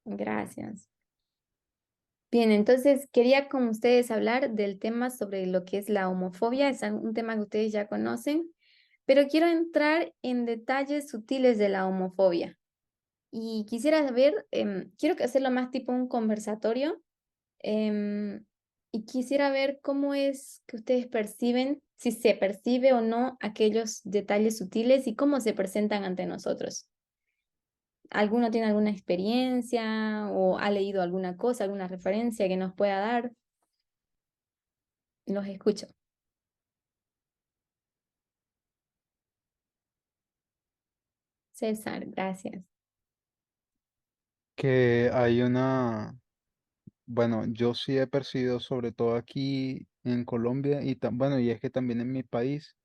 Gracias. Bien, entonces quería con ustedes hablar del tema sobre lo que es la homofobia. Es un tema que ustedes ya conocen, pero quiero entrar en detalles sutiles de la homofobia. Y quisiera saber, quiero que hacerlo más tipo un conversatorio, em, y quisiera ver cómo es que ustedes perciben, si se percibe o no aquellos detalles sutiles y cómo se presentan ante nosotros. ¿Alguno tiene alguna experiencia o ha leído alguna cosa, alguna referencia que nos pueda dar? Los escucho. César, gracias. Que hay bueno, yo sí he percibido sobre todo aquí en Colombia bueno, y es que también en mi país,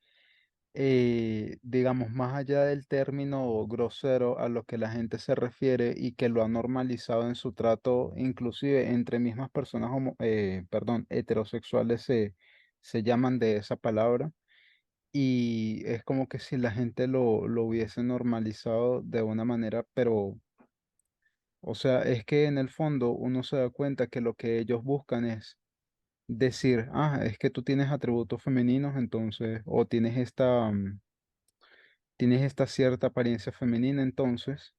digamos, más allá del término grosero a lo que la gente se refiere y que lo ha normalizado en su trato, inclusive entre mismas personas, perdón, heterosexuales se llaman de esa palabra. Y es como que si la gente lo hubiese normalizado de una manera, pero, o sea, es que en el fondo uno se da cuenta que lo que ellos buscan es decir, es que tú tienes atributos femeninos, entonces, o tienes esta cierta apariencia femenina, entonces,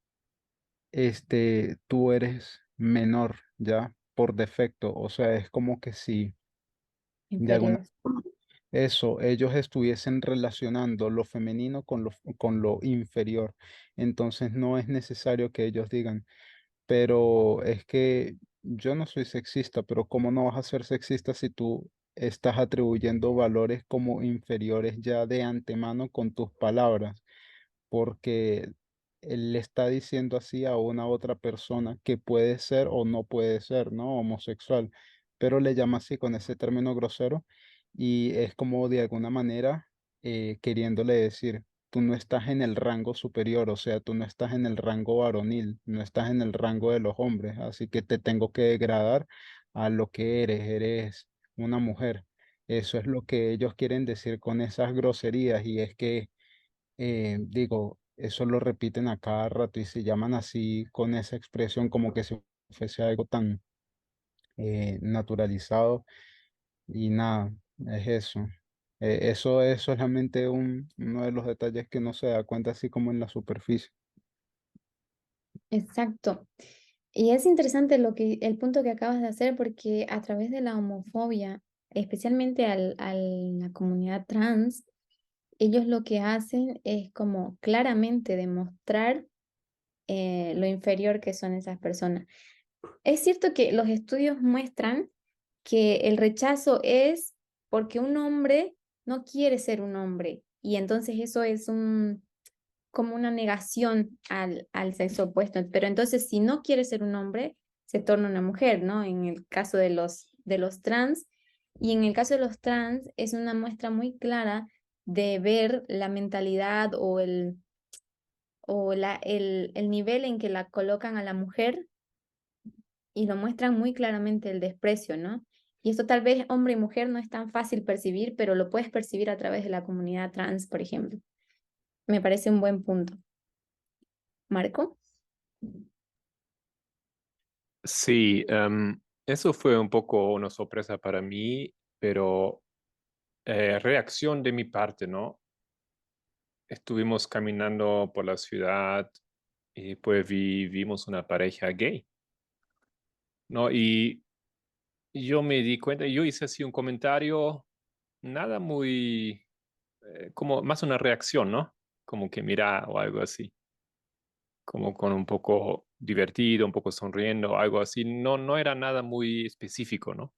tú eres menor, ya, por defecto. O sea, es como que si de alguna Inferior. forma eso, ellos estuviesen relacionando lo femenino con lo inferior. Entonces, no es necesario que ellos digan, pero es que yo no soy sexista, pero ¿cómo no vas a ser sexista si tú estás atribuyendo valores como inferiores ya de antemano con tus palabras? Porque él le está diciendo así a una otra persona que puede ser o no puede ser, ¿no? Homosexual, pero le llama así con ese término grosero y es como de alguna manera queriéndole decir, tú no estás en el rango superior, o sea, tú no estás en el rango varonil, no estás en el rango de los hombres, así que te tengo que degradar a lo que eres una mujer. Eso es lo que ellos quieren decir con esas groserías y es que digo, eso lo repiten a cada rato y se llaman así con esa expresión como que si fuese algo tan naturalizado y nada, es eso. Eso es solamente uno de los detalles que no se da cuenta así como en la superficie. Exacto. Y es interesante el punto que acabas de hacer porque a través de la homofobia, especialmente a la comunidad trans, ellos lo que hacen es como claramente demostrar lo inferior que son esas personas. Es cierto que los estudios muestran que el rechazo es porque un hombre no quiere ser un hombre y entonces eso es como una negación al sexo opuesto. Pero entonces si no quiere ser un hombre, se torna una mujer, ¿no? En el caso de los trans y en el caso de los trans es una muestra muy clara de ver la mentalidad el nivel en que la colocan a la mujer y lo muestran muy claramente el desprecio, ¿no? Y esto tal vez hombre y mujer no es tan fácil percibir, pero lo puedes percibir a través de la comunidad trans, por ejemplo. Me parece un buen punto. ¿Marco? Sí, eso fue un poco una sorpresa para mí, pero reacción de mi parte, ¿no? Estuvimos caminando por la ciudad y pues vimos una pareja gay, ¿no? Y yo me di cuenta, yo hice así un comentario, nada muy, como más una reacción, ¿no? Como que mira o algo así, como con un poco divertido, un poco sonriendo, algo así. No era nada muy específico, ¿no?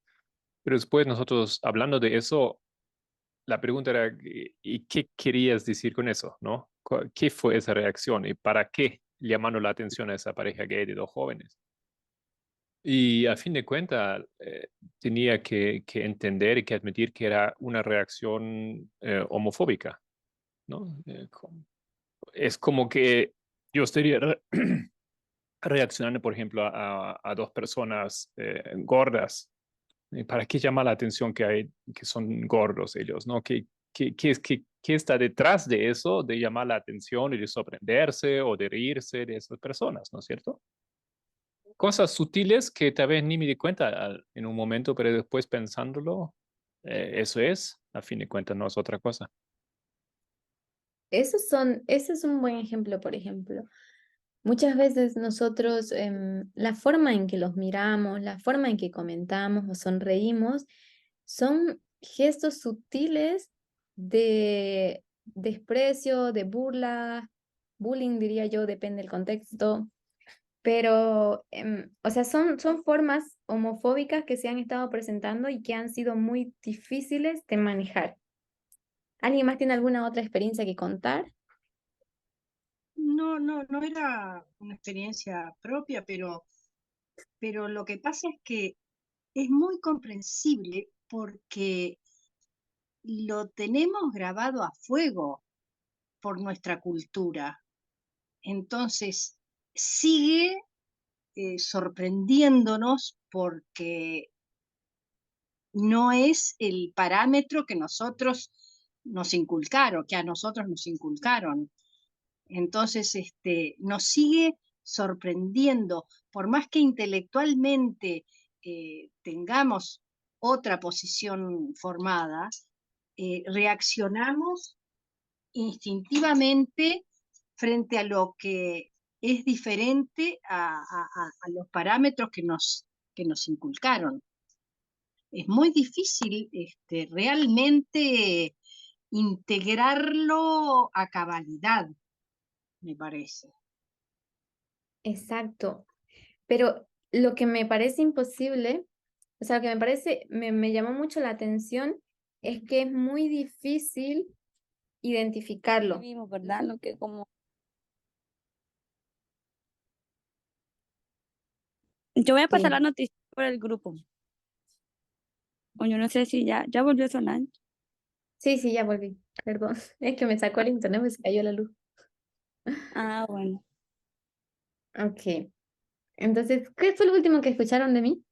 Pero después nosotros, hablando de eso, la pregunta era, ¿y qué querías decir con eso, no? ¿Qué fue esa reacción y para qué llamando la atención a esa pareja gay de dos jóvenes? Y a fin de cuentas, tenía que entender y que admitir que era una reacción homofóbica, ¿no? Es como que yo estaría reaccionando, por ejemplo, a dos personas gordas. ¿Y para qué llama la atención que hay, que son gordos ellos, ¿no? ¿Qué está detrás de eso, de llamar la atención y de sorprenderse o de reírse de esas personas, ¿no es cierto? cosas sutiles que tal vez ni me di cuenta en un momento, pero después pensándolo, eso es, a fin de cuentas, no es otra cosa. Ese es un buen ejemplo, por ejemplo. Muchas veces nosotros, la forma en que los miramos, la forma en que comentamos o sonreímos, son gestos sutiles de desprecio, de burla, bullying diría yo, depende del contexto, pero, o sea, son formas homofóbicas que se han estado presentando y que han sido muy difíciles de manejar. ¿Alguien más tiene alguna otra experiencia que contar? No era una experiencia propia, pero lo que pasa es que es muy comprensible porque lo tenemos grabado a fuego por nuestra cultura. Entonces, sigue sorprendiéndonos porque no es el parámetro que nosotros nos inculcaron, que a nosotros nos inculcaron. Entonces, nos sigue sorprendiendo, por más que intelectualmente tengamos otra posición formada, reaccionamos instintivamente frente a lo que es diferente a los parámetros que nos inculcaron. Es muy difícil realmente integrarlo a cabalidad, me parece. Exacto. Pero lo que me parece imposible, o sea, lo que me parece, me llamó mucho la atención, es que es muy difícil identificarlo. Vimos, ¿verdad? Lo que como... Yo voy a pasar Sí, la noticia por el grupo. O yo no sé si ya volvió a sonar. sí, ya volví. Perdón, es que me sacó el internet, me se cayó la luz. Ah, bueno. Ok. Entonces, ¿qué fue lo último que escucharon de mí?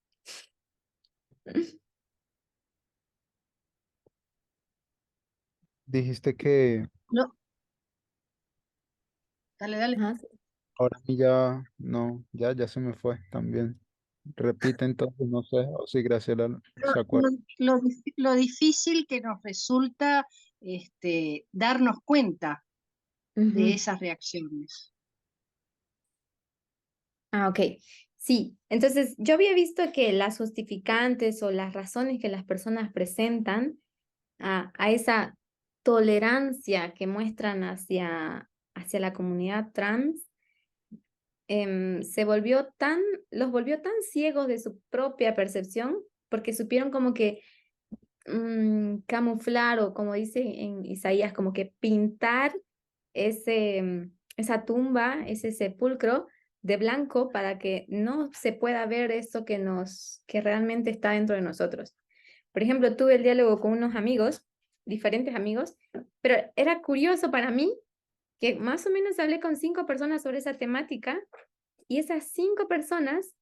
Dijiste que No, dale. Ajá, sí. ahora a mí ya no, ya se me fue también. Repite entonces, no sé, o si Graciela se acuerda. Lo difícil que nos resulta darnos cuenta de Ujú. esas reacciones. Ah, ok. Sí, entonces yo había visto que las justificantes o las razones que las personas presentan a esa tolerancia que muestran hacia la comunidad trans, los volvió tan ciegos de su propia percepción, porque supieron como que camuflar o como dice en Isaías, como que pintar esa tumba, ese sepulcro de blanco para que no se pueda ver eso que realmente está dentro de nosotros. Por ejemplo, tuve el diálogo con unos amigos, diferentes amigos, pero era curioso para mí que más o menos hablé con 5 personas sobre esa temática y esas 5 personas,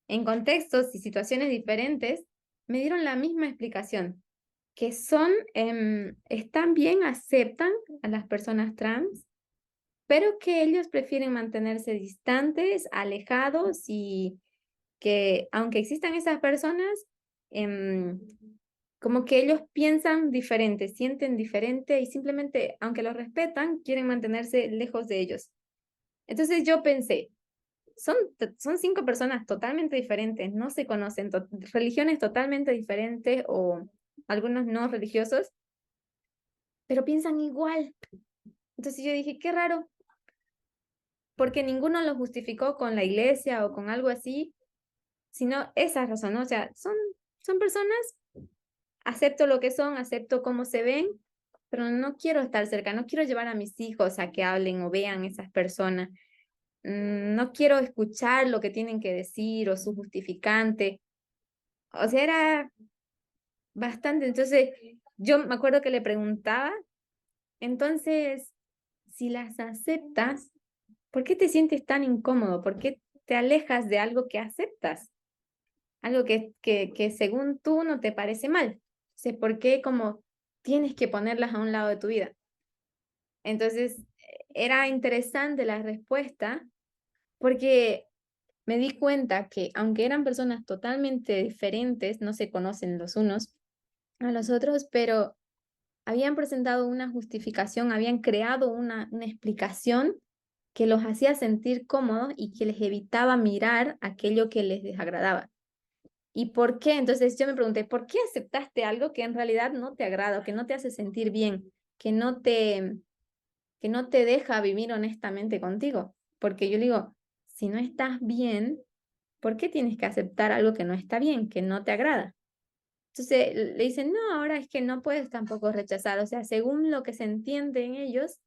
en contextos y situaciones diferentes, me dieron la misma explicación, que están bien, aceptan a las personas trans, pero que ellos prefieren mantenerse distantes, alejados y que aunque existan esas personas, como que ellos piensan diferente, sienten diferente y simplemente, aunque los respetan, quieren mantenerse lejos de ellos. Entonces yo pensé, son 5 personas totalmente diferentes, no se conocen, religiones totalmente diferentes o algunos no religiosos, pero piensan igual. Entonces yo dije, qué raro, porque ninguno lo justificó con la iglesia o con algo así, sino esa razón, ¿no? O sea, son personas, acepto lo que son, acepto cómo se ven, pero no quiero estar cerca, no quiero llevar a mis hijos a que hablen o vean esas personas. No quiero escuchar lo que tienen que decir o su justificante. O sea, era bastante. Entonces, yo me acuerdo que le preguntaba, entonces, si las aceptas, ¿por qué te sientes tan incómodo? ¿Por qué te alejas de algo que aceptas? Algo que según tú no te parece mal. Entonces, ¿por qué como tienes que ponerlas a un lado de tu vida? Entonces, era interesante la respuesta porque me di cuenta que aunque eran personas totalmente diferentes, no se conocen los unos a los otros, pero habían presentado una justificación, habían creado una explicación que los hacía sentir cómodos y que les evitaba mirar aquello que les desagradaba. ¿Y por qué? Entonces yo me pregunté, ¿por qué aceptaste algo que en realidad no te agrada o que no te hace sentir bien, que no te deja vivir honestamente contigo? Porque yo digo, si no estás bien, ¿por qué tienes que aceptar algo que no está bien, que no te agrada? Entonces le dicen, no, ahora es que no puedes tampoco rechazar. O sea, según lo que se entiende en ellos,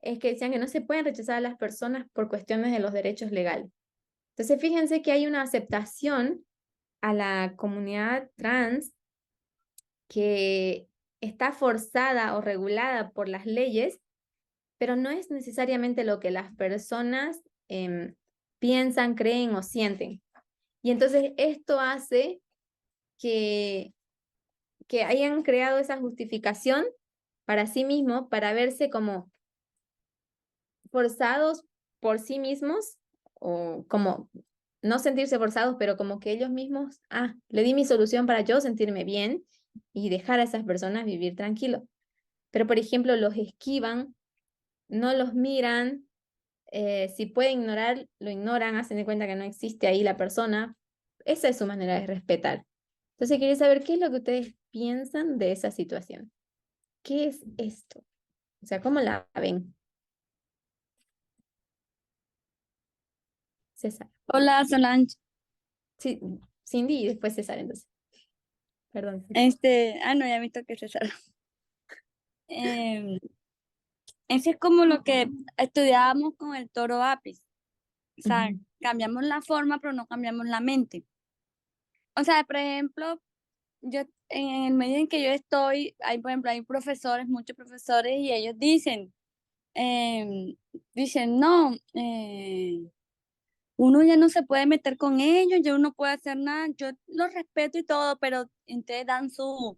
es que decían que no se pueden rechazar a las personas por cuestiones de los derechos legales. Entonces, fíjense que hay una aceptación a la comunidad trans que está forzada o regulada por las leyes, pero no es necesariamente lo que las personas piensan, creen o sienten. Y entonces esto hace que, que hayan creado esa justificación para sí mismos, para verse como forzados por sí mismos, o como no sentirse forzados, pero como que ellos mismos, le di mi solución para yo sentirme bien y dejar a esas personas vivir tranquilo. Pero, por ejemplo, los esquivan, no los miran, si puede ignorar, lo ignoran, hacen de cuenta que no existe ahí la persona. Esa es su manera de respetar. Entonces, quería saber qué es lo que ustedes piensan de esa situación. ¿Qué es esto? O sea, ¿cómo la ven? César. Hola, Solange. Sí, Cindy y después César, entonces. Perdón. No, ya me toqué César. Eso es como lo que estudiábamos con el toro apis. O sea, cambiamos la forma, pero no cambiamos la mente. O sea, por ejemplo, yo en el medio en que yo estoy, por ejemplo, hay profesores, muchos profesores, y ellos no, uno ya no se puede meter con ellos, ya uno puede hacer nada, yo los respeto y todo, pero entonces dan su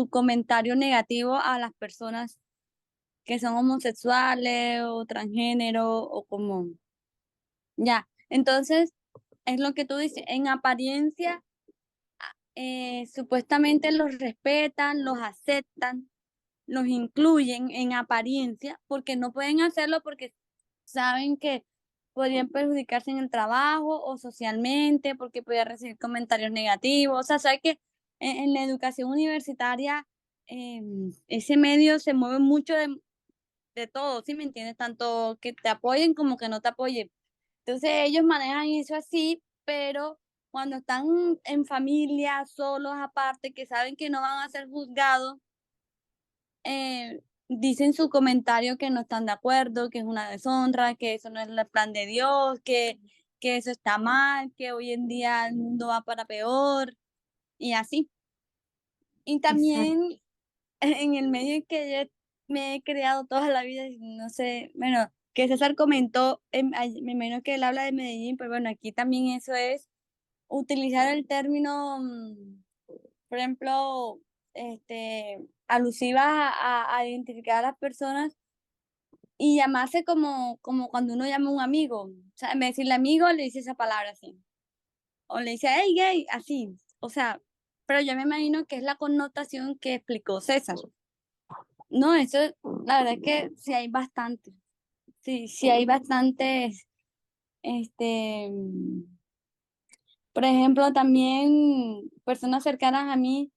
comentario negativo a las personas que son homosexuales o transgénero o como, ya. Entonces, es lo que tú dices, en apariencia, supuestamente los respetan, los aceptan, los incluyen en apariencia, porque no pueden hacerlo porque saben que podrían perjudicarse en el trabajo o socialmente, porque podrían recibir comentarios negativos. O sea, sabe que en la educación universitaria ese medio se mueve mucho de todo, ¿sí me entiendes? Tanto que te apoyen como que no te apoyen. Entonces ellos manejan eso así, pero cuando están en familia, solos, aparte, que saben que no van a ser juzgados, dicen su comentario que no están de acuerdo, que es una deshonra, que eso no es el plan de Dios, que eso está mal, que hoy en día el mundo va para peor y así. Y Exacto. también en el medio en que yo me he creado toda la vida, no sé, bueno, que César comentó, me imagino que él habla de Medellín, pero bueno, aquí también eso es utilizar el término, por ejemplo, alusiva a identificar a las personas y llamarse como cuando uno llama a un amigo. O sea, en vez de decirle amigo, le dice esa palabra así. O le dice, hey, gay, así. O sea, pero yo me imagino que es la connotación que explicó César. No, eso, la verdad es que sí hay bastante. Sí hay bastantes, este, por ejemplo, también personas cercanas a mí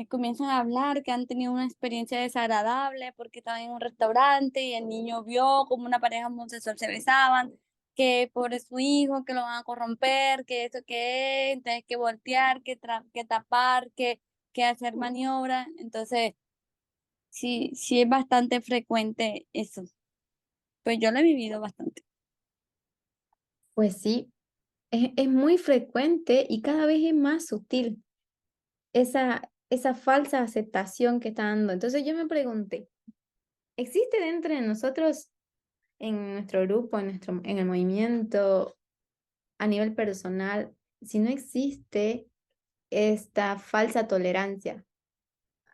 comienzan a hablar que han tenido una experiencia desagradable porque estaban en un restaurante y el niño vio como una pareja homosexual se besaban, que por su hijo, que lo van a corromper, que eso que es, entonces que voltear, que tapar, que hacer maniobra. Entonces, sí es bastante frecuente eso. Pues yo lo he vivido bastante. Pues sí, es muy frecuente y cada vez es más sutil esa falsa aceptación que está dando. Entonces yo me pregunté, ¿existe dentro de nosotros, en nuestro grupo, en el movimiento, a nivel personal, si no existe esta falsa tolerancia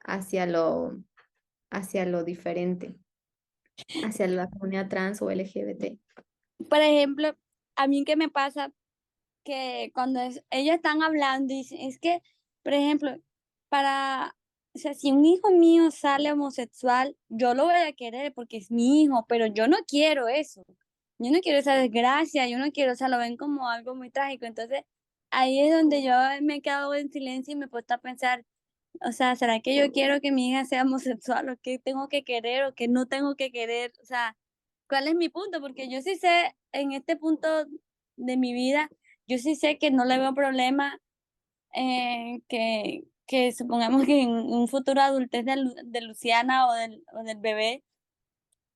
hacia hacia lo diferente, hacia la comunidad trans o LGBT? por ejemplo, a mí qué me pasa que cuando ellos están hablando y dicen, es que, por ejemplo, o sea, si un hijo mío sale homosexual, yo lo voy a querer porque es mi hijo, pero yo no quiero eso. Yo no quiero esa desgracia, yo no quiero, o sea, lo ven como algo muy trágico. Entonces, ahí es donde yo me he quedado en silencio y me he puesto a pensar, o sea, ¿será que yo quiero que mi hija sea homosexual o qué tengo que querer o qué no tengo que querer? O sea, ¿cuál es mi punto? Porque yo sí sé, en este punto de mi vida, yo sí sé que no le veo problema que supongamos que en un futuro adultez de Luciana o del bebé,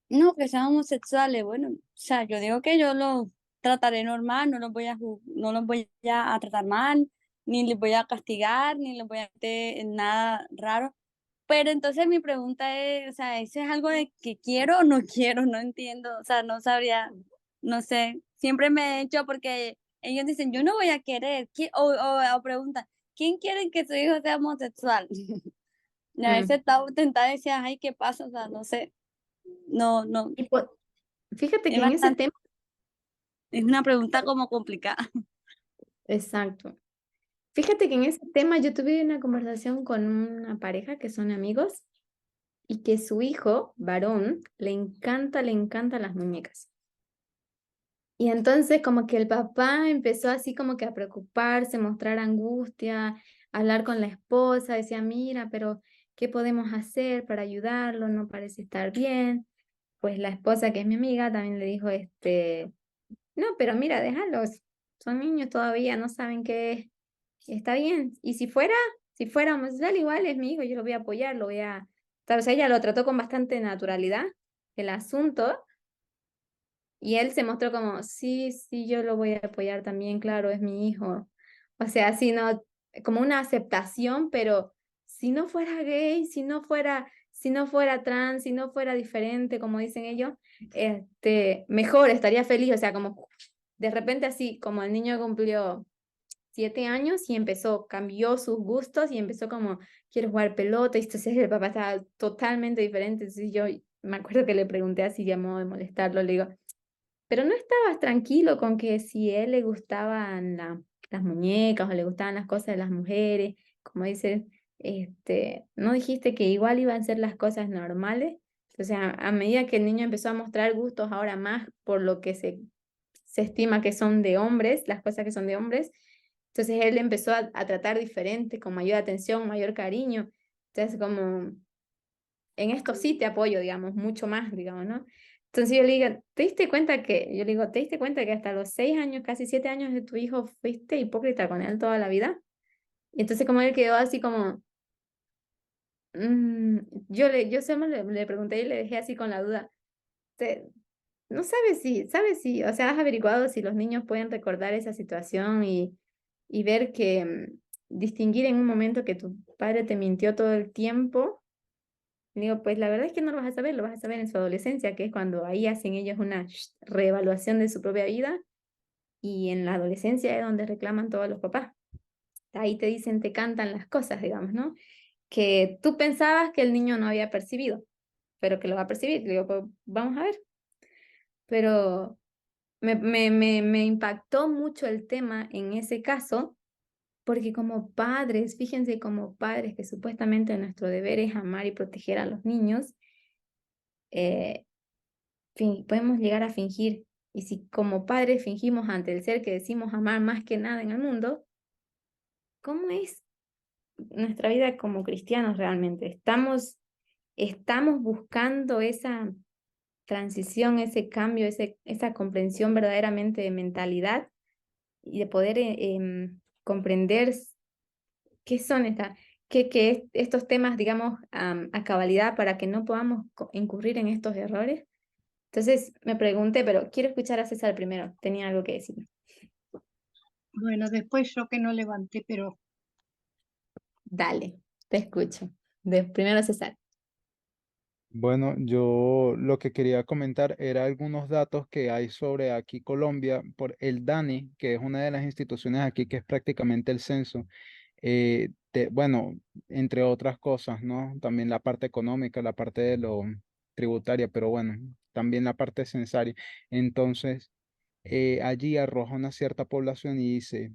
no, que sean homosexuales. Bueno, o sea, yo digo que yo los trataré normal, no los voy no los voy a tratar mal, ni les voy a castigar, ni les voy a meter en nada raro. Pero entonces mi pregunta es, o sea, ¿eso es algo de que quiero o no quiero? No entiendo, o sea, no sabría, no sé. Siempre me he hecho porque ellos dicen, yo no voy a querer, o preguntan, ¿quién quiere que su hijo sea homosexual? Y a Mm. veces estaba tentada y decía, ay, ¿qué pasa? O sea, no sé, no, Y fíjate es que en ese bastante, tema, es una pregunta como complicada. exacto. Fíjate que en ese tema yo tuve una conversación con una pareja que son amigos y que su hijo, varón, le encantan las muñecas. Y entonces como que el papá empezó así como que a preocuparse, mostrar angustia, hablar con la esposa, decía, mira, pero ¿qué podemos hacer para ayudarlo? No parece estar bien. Pues la esposa, que es mi amiga, también le dijo, no, pero mira, déjalos, son niños todavía, no saben qué es. Está bien. Y si fuera homosexual, igual es mi hijo, yo lo voy a apoyar, lo voy a... O sea, ella lo trató con bastante naturalidad, el asunto, y él se mostró como, sí, sí, yo lo voy a apoyar también, claro, es mi hijo. O sea, como una aceptación, pero si no fuera gay, si no fuera trans, si no fuera diferente, como dicen ellos, mejor, estaría feliz. O sea, como de repente así, como el niño cumplió 7 años y cambió sus gustos y empezó como, quiero jugar pelota, y entonces el papá estaba totalmente diferente. Entonces yo me acuerdo que le pregunté así, llamó de molestarlo, le digo, pero no estabas tranquilo con que si él le gustaban las muñecas o le gustaban las cosas de las mujeres, como dices, no dijiste que igual iban a ser las cosas normales. O sea, a medida que el niño empezó a mostrar gustos ahora más por lo que se estima que son de hombres, las cosas que son de hombres, entonces él empezó a tratar diferente, con mayor atención, mayor cariño. Entonces, como en esto sí te apoyo, digamos, mucho más, digamos, ¿no? Entonces yo le digo, yo le digo, ¿te diste cuenta que hasta los 6 años, casi 7 años de tu hijo fuiste hipócrita con él toda la vida? Y entonces como él quedó así como, mm, yo solo le pregunté y le dejé así con la duda, "Te- no sabes si, o sea, has averiguado si los niños pueden recordar esa situación y ver que, distinguir en un momento que tu padre te mintió todo el tiempo". Y digo, pues la verdad es que no lo vas a saber, lo vas a saber en su adolescencia, que es cuando ahí hacen ellos una reevaluación de su propia vida, y en la adolescencia es donde reclaman todos los papás. Ahí te dicen, te cantan las cosas, digamos, ¿no? Que tú pensabas que el niño no había percibido, pero que lo va a percibir. Le digo, pues vamos a ver. Pero me impactó mucho el tema en ese caso, porque como padres, fíjense, como padres, que supuestamente nuestro deber es amar y proteger a los niños, eh, podemos llegar a fingir. Y si como padres fingimos ante el ser que decimos amar más que nada en el mundo, ¿cómo es nuestra vida como cristianos realmente? Estamos buscando esa transición, ese cambio, esa comprensión verdaderamente de mentalidad y de poder comprender qué son estos temas, digamos, a cabalidad, para que no podamos incurrir en estos errores. Entonces me pregunté, pero quiero escuchar a César primero, tenía algo que decir. Bueno, después yo que no levanté, pero Dale, te escucho. Primero César. Bueno, yo lo que quería comentar era algunos datos que hay sobre aquí Colombia por el DANI, que es una de las instituciones aquí que es prácticamente el censo. Bueno, entre otras cosas, ¿no? También la parte económica, la parte de lo tributaria, pero bueno, también la parte censaria. Entonces, allí arroja una cierta población y dice,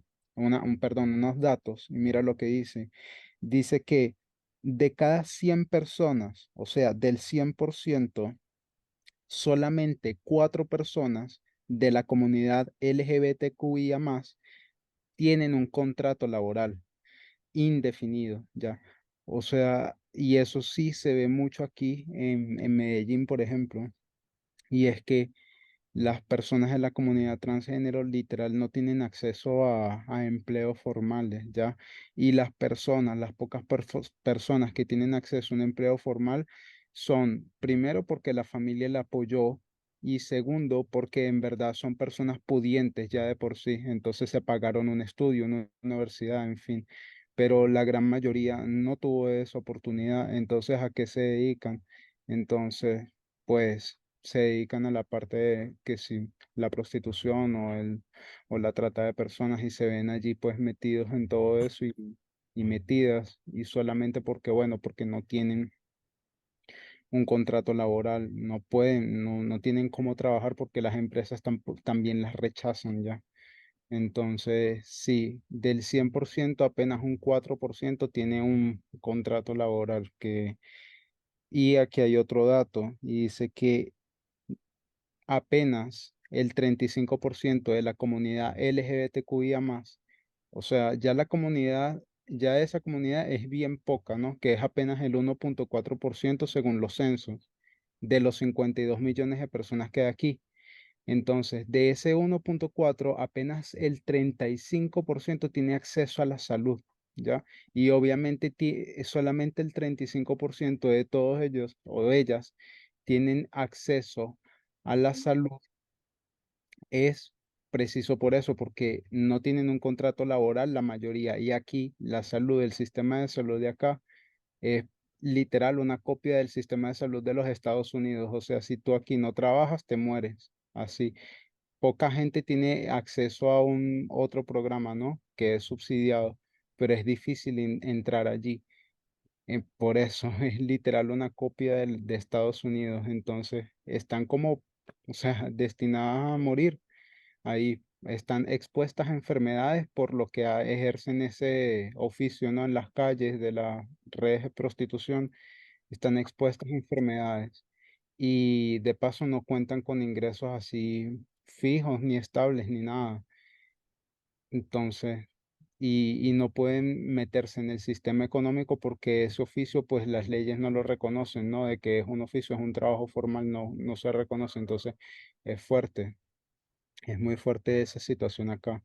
perdón, unos datos, y mira lo que dice. Dice que de cada 100 personas, o sea, del 100%, solamente 4 personas de la comunidad LGBTQIA+, tienen un contrato laboral indefinido ya. O sea, y eso sí se ve mucho aquí en Medellín, por ejemplo, y es que las personas de la comunidad transgénero literal no tienen acceso a empleos formales, ¿ya? Y las pocas personas que tienen acceso a un empleo formal son, primero, porque la familia la apoyó y segundo, porque en verdad son personas pudientes ya de por sí, entonces se pagaron un estudio, una universidad, en fin. Pero la gran mayoría no tuvo esa oportunidad, entonces ¿a qué se dedican? Entonces, pues se dedican a la parte de que si la prostitución o la trata de personas y se ven allí pues metidos en todo eso y metidas y solamente porque, bueno, porque no tienen un contrato laboral, no pueden, no tienen cómo trabajar porque las empresas también las rechazan ya. Entonces, sí, del 100% apenas un 4% tiene un contrato laboral y aquí hay otro dato y dice que apenas el 35% de la comunidad LGBTQIA+, o sea, ya esa comunidad es bien poca, ¿no? Que es apenas el 1,4% según los censos de los 52 millones de personas que hay aquí. Entonces, de ese 1,4, apenas el 35% tiene acceso a la salud, ¿ya? Y obviamente solamente el 35% de todos ellos o de ellas tienen acceso a la salud. Es preciso por eso, porque no tienen un contrato laboral la mayoría. Y aquí la salud, el sistema de salud de acá es literal una copia del sistema de salud de los Estados Unidos. O sea, si tú aquí no trabajas, te mueres. Así poca gente tiene acceso a un otro programa, ¿no? Que es subsidiado, pero es difícil entrar allí. Por eso es literal una copia de Estados Unidos. Entonces, están como, o sea, destinadas a morir. Ahí están expuestas a enfermedades por lo que ejercen ese oficio, ¿no? En las calles de las redes de prostitución, están expuestas a enfermedades y de paso no cuentan con ingresos así fijos ni estables ni nada. Entonces, y no pueden meterse en el sistema económico porque ese oficio, pues las leyes no lo reconocen, ¿no? De que es un oficio, es un trabajo formal, no se reconoce. Entonces, es fuerte, es muy fuerte esa situación acá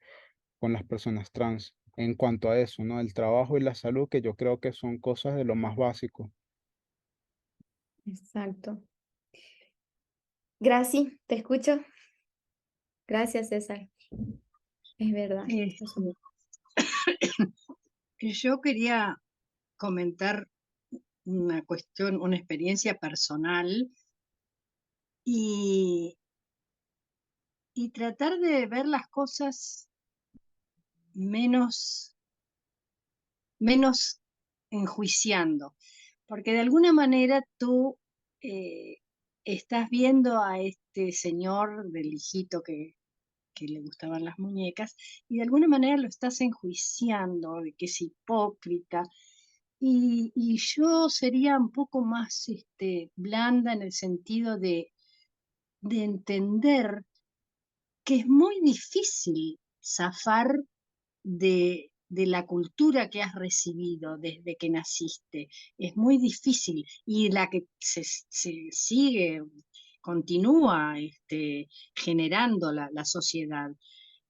con las personas trans. En cuanto a eso, ¿no? El trabajo y la salud, que yo creo que son cosas de lo más básico. Exacto. Graci, ¿te escucho? Gracias, César. Es verdad. Este, Eso. que yo quería comentar una cuestión, una experiencia personal y, y tratar de ver las cosas menos, menos enjuiciando, porque de alguna manera tú eh, estás viendo a este señor del hijito que le gustaban las muñecas, y de alguna manera lo estás enjuiciando de que es hipócrita. Y yo sería un poco más blanda en el sentido de entender que es muy difícil zafar de la cultura que has recibido desde que naciste. Es muy difícil. Y la que se sigue, continúa generando la sociedad.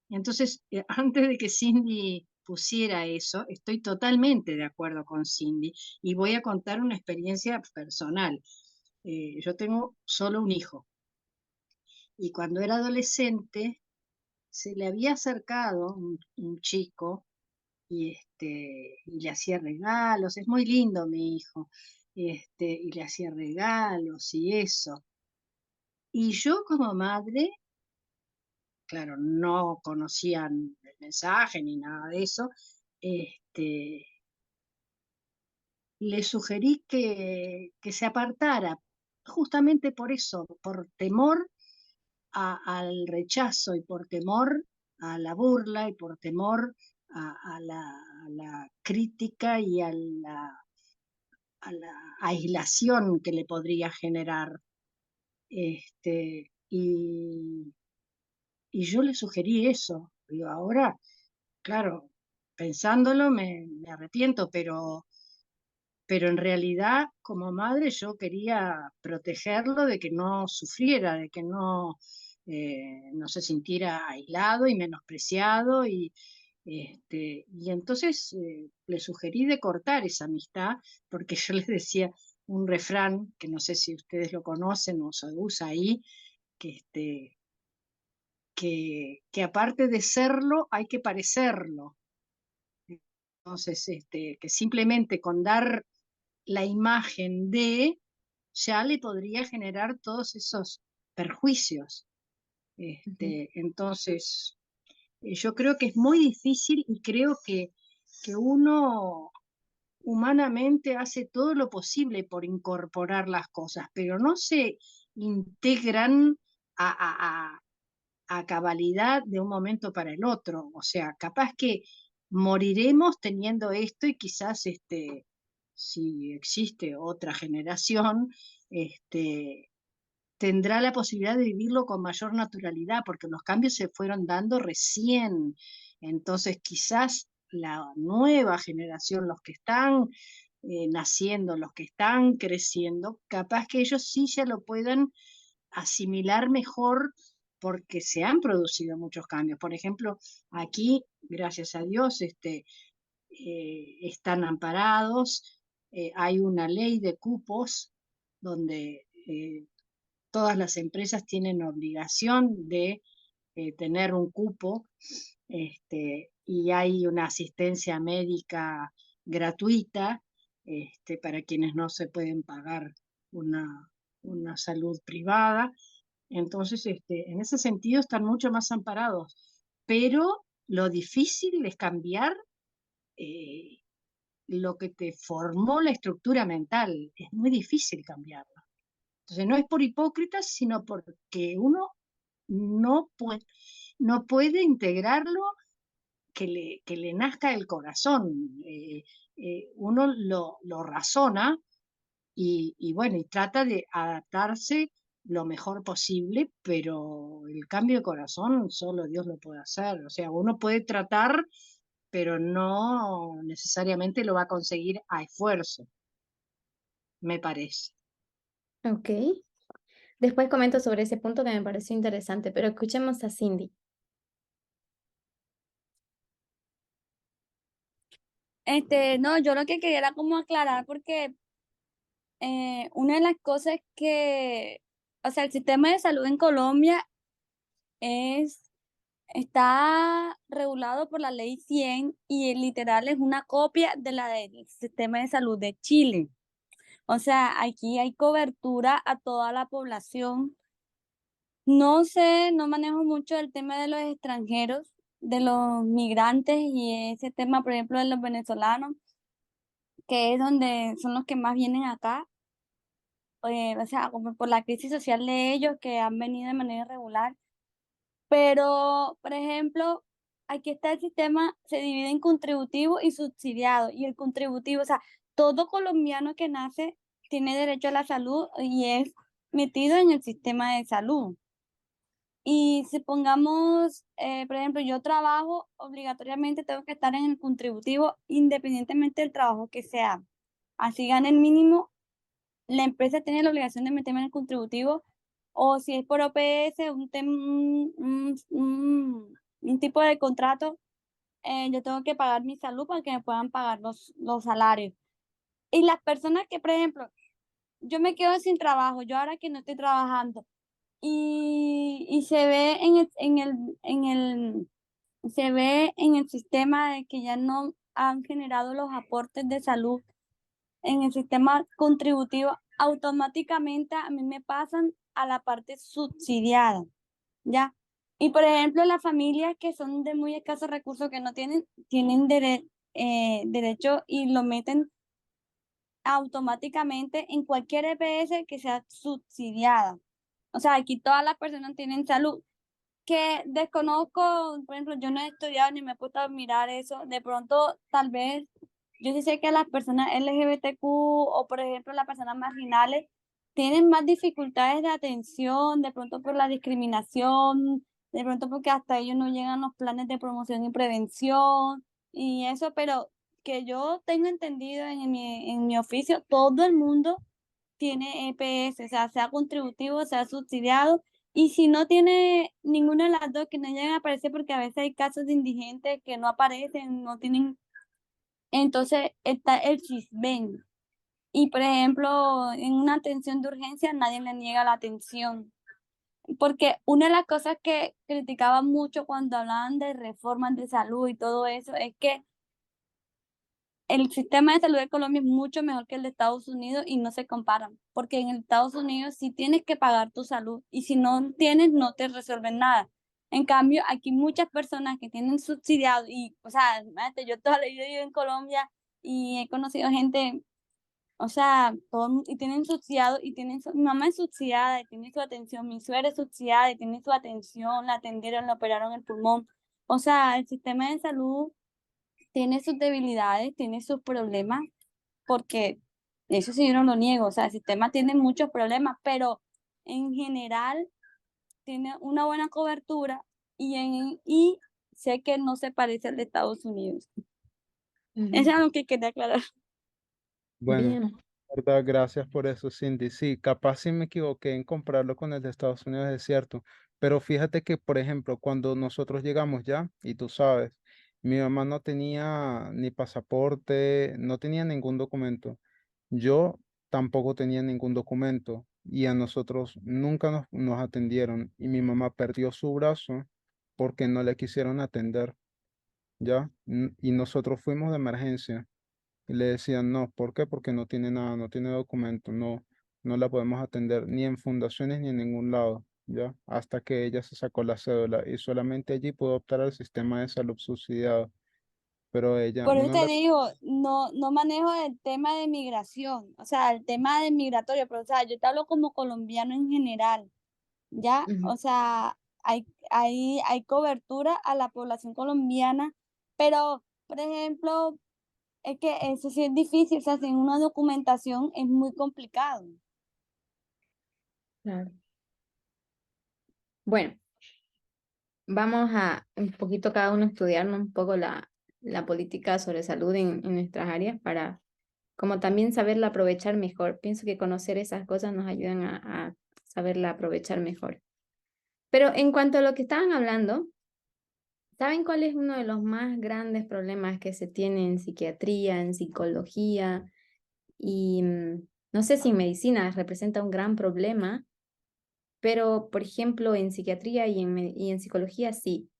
Entonces, antes de que Cindy pusiera eso, estoy totalmente de acuerdo con Cindy y voy a contar una experiencia personal. Yo tengo solo un hijo y cuando era adolescente se le había acercado un chico y le hacía regalos. Es muy lindo mi hijo, y le hacía regalos y eso. Y yo como madre, claro, no conocían el mensaje ni nada de eso, este, le sugerí que se apartara, justamente por eso, por temor al rechazo y por temor a la burla y por temor a la crítica y a la aislación que le podría generar. Y yo le sugerí eso. Digo, ahora, claro, pensándolo me arrepiento, pero en realidad como madre yo quería protegerlo de que no sufriera, de que no se sintiera aislado y menospreciado y entonces le sugerí de cortar esa amistad porque yo les decía un refrán que no sé si ustedes lo conocen o se usa ahí, que que aparte de serlo hay que parecerlo. Entonces, que simplemente con dar la imagen de ya le podría generar todos esos perjuicios. Entonces, yo creo que es muy difícil y creo que uno humanamente hace todo lo posible por incorporar las cosas, pero no se integran a cabalidad de un momento para el otro. O sea, capaz que moriremos teniendo esto y quizás si existe otra generación, tendrá la posibilidad de vivirlo con mayor naturalidad, porque los cambios se fueron dando recién. Entonces, quizás la nueva generación, los que están naciendo, los que están creciendo, capaz que ellos sí ya lo puedan asimilar mejor porque se han producido muchos cambios. Por ejemplo, aquí, gracias a Dios, están amparados, hay una ley de cupos donde todas las empresas tienen obligación de tener un cupo, y hay una asistencia médica gratuita para quienes no se pueden pagar una salud privada. Entonces, en ese sentido están mucho más amparados, pero lo difícil es cambiar lo que te formó la estructura mental. Es muy difícil cambiarlo. Entonces, no es por hipócritas, sino porque uno no puede integrarlo que le nazca del corazón. Uno lo razona y bueno, y trata de adaptarse lo mejor posible, pero el cambio de corazón solo Dios lo puede hacer. O sea, uno puede tratar, pero no necesariamente lo va a conseguir a esfuerzo, me parece. Ok. Después comento sobre ese punto que me pareció interesante, pero escuchemos a Cindy. No, yo lo que quería era como aclarar porque una de las cosas que, o sea, el sistema de salud en Colombia está regulado por la ley 100 y literal es una copia de la del sistema de salud de Chile. O sea, aquí hay cobertura a toda la población. No sé, no manejo mucho el tema de los extranjeros, de los migrantes y ese tema, por ejemplo, de los venezolanos, que es donde son los que más vienen acá, o sea, como por la crisis social de ellos que han venido de manera irregular. Pero, por ejemplo, aquí está el sistema, se divide en contributivo y subsidiado. Y el contributivo, o sea, todo colombiano que nace tiene derecho a la salud y es metido en el sistema de salud. Y si pongamos, por ejemplo, yo trabajo, obligatoriamente tengo que estar en el contributivo independientemente del trabajo que sea. Así gane el mínimo, la empresa tiene la obligación de meterme en el contributivo, o si es por OPS, un tipo de contrato, yo tengo que pagar mi salud para que me puedan pagar los salarios. Y las personas que, por ejemplo, yo me quedo sin trabajo, yo ahora que no estoy trabajando, y se ve se ve en el sistema de que ya no han generado los aportes de salud en el sistema contributivo, automáticamente a mí me pasan a la parte subsidiada, ¿ya? Y por ejemplo, las familias que son de muy escasos recursos, que no tienen derecho y lo meten automáticamente en cualquier EPS que sea subsidiada. O sea, aquí todas las personas tienen salud. Que desconozco, por ejemplo, yo no he estudiado ni me he puesto a mirar eso. De pronto, tal vez, yo sí sé que las personas LGBTQ o, por ejemplo, las personas marginales tienen más dificultades de atención, de pronto por la discriminación, de pronto porque hasta ellos no llegan los planes de promoción y prevención y eso, pero que yo tengo entendido en mi oficio, todo el mundo tiene EPS, o sea contributivo, sea subsidiado, y si no tiene ninguna de las dos, que no lleguen a aparecer, porque a veces hay casos de indigentes que no aparecen, no tienen, entonces está el CISBEN. Y por ejemplo, en una atención de urgencia nadie le niega la atención, porque una de las cosas que criticaban mucho cuando hablaban de reformas de salud y todo eso es que el sistema de salud de Colombia es mucho mejor que el de Estados Unidos y no se comparan, porque en Estados Unidos sí tienes que pagar tu salud y si no tienes no te resuelven nada. En cambio, aquí muchas personas que tienen subsidiado y, o sea, imagínate, yo toda la vida vivo en Colombia y he conocido gente, o sea, y tienen subsidiado y tienen mi mamá es subsidiada y tiene su atención, mi suegra es subsidiada y tiene su atención, la atendieron, le operaron el pulmón. O sea, el sistema de salud tiene sus debilidades, tiene sus problemas, porque eso sí yo no lo niego, o sea, el sistema tiene muchos problemas, pero en general tiene una buena cobertura y sé que no se parece al de Estados Unidos. Eso es lo que quería aclarar. Bueno, Bien. verdad, gracias por eso, Cindy. Sí, capaz sí me equivoqué en compararlo con el de Estados Unidos, es cierto. Pero fíjate que, por ejemplo, cuando nosotros llegamos ya, y tú sabes, mi mamá no tenía ni pasaporte, no tenía ningún documento. Yo tampoco tenía ningún documento y a nosotros nunca nos atendieron y mi mamá perdió su brazo porque no le quisieron atender, ¿ya? Y nosotros fuimos de emergencia. Y le decían, no, ¿por qué? Porque no tiene nada, no tiene documento, no la podemos atender ni en fundaciones ni en ningún lado, ¿ya? Hasta que ella se sacó la cédula y solamente allí pudo optar al sistema de salud subsidiado, pero ella Por eso no te la... digo, no manejo el tema de migración, o sea, el tema de migratorio, pero o sea, yo te hablo como colombiano en general. ¿Ya? Ujú. O sea, hay cobertura a la población colombiana, pero, por ejemplo, es que eso sí es difícil, o sea, sin una documentación es muy complicado. Claro. Bueno, vamos a un poquito cada uno estudiarnos un poco la política sobre salud en nuestras áreas para como también saberla aprovechar mejor. Pienso que conocer esas cosas nos ayudan a saberla aprovechar mejor. Pero en cuanto a lo que estaban hablando, ¿saben cuál es uno de los más grandes problemas que se tiene en psiquiatría, en psicología y no sé si en medicina representa un gran problema, pero por ejemplo en psiquiatría y en psicología sí,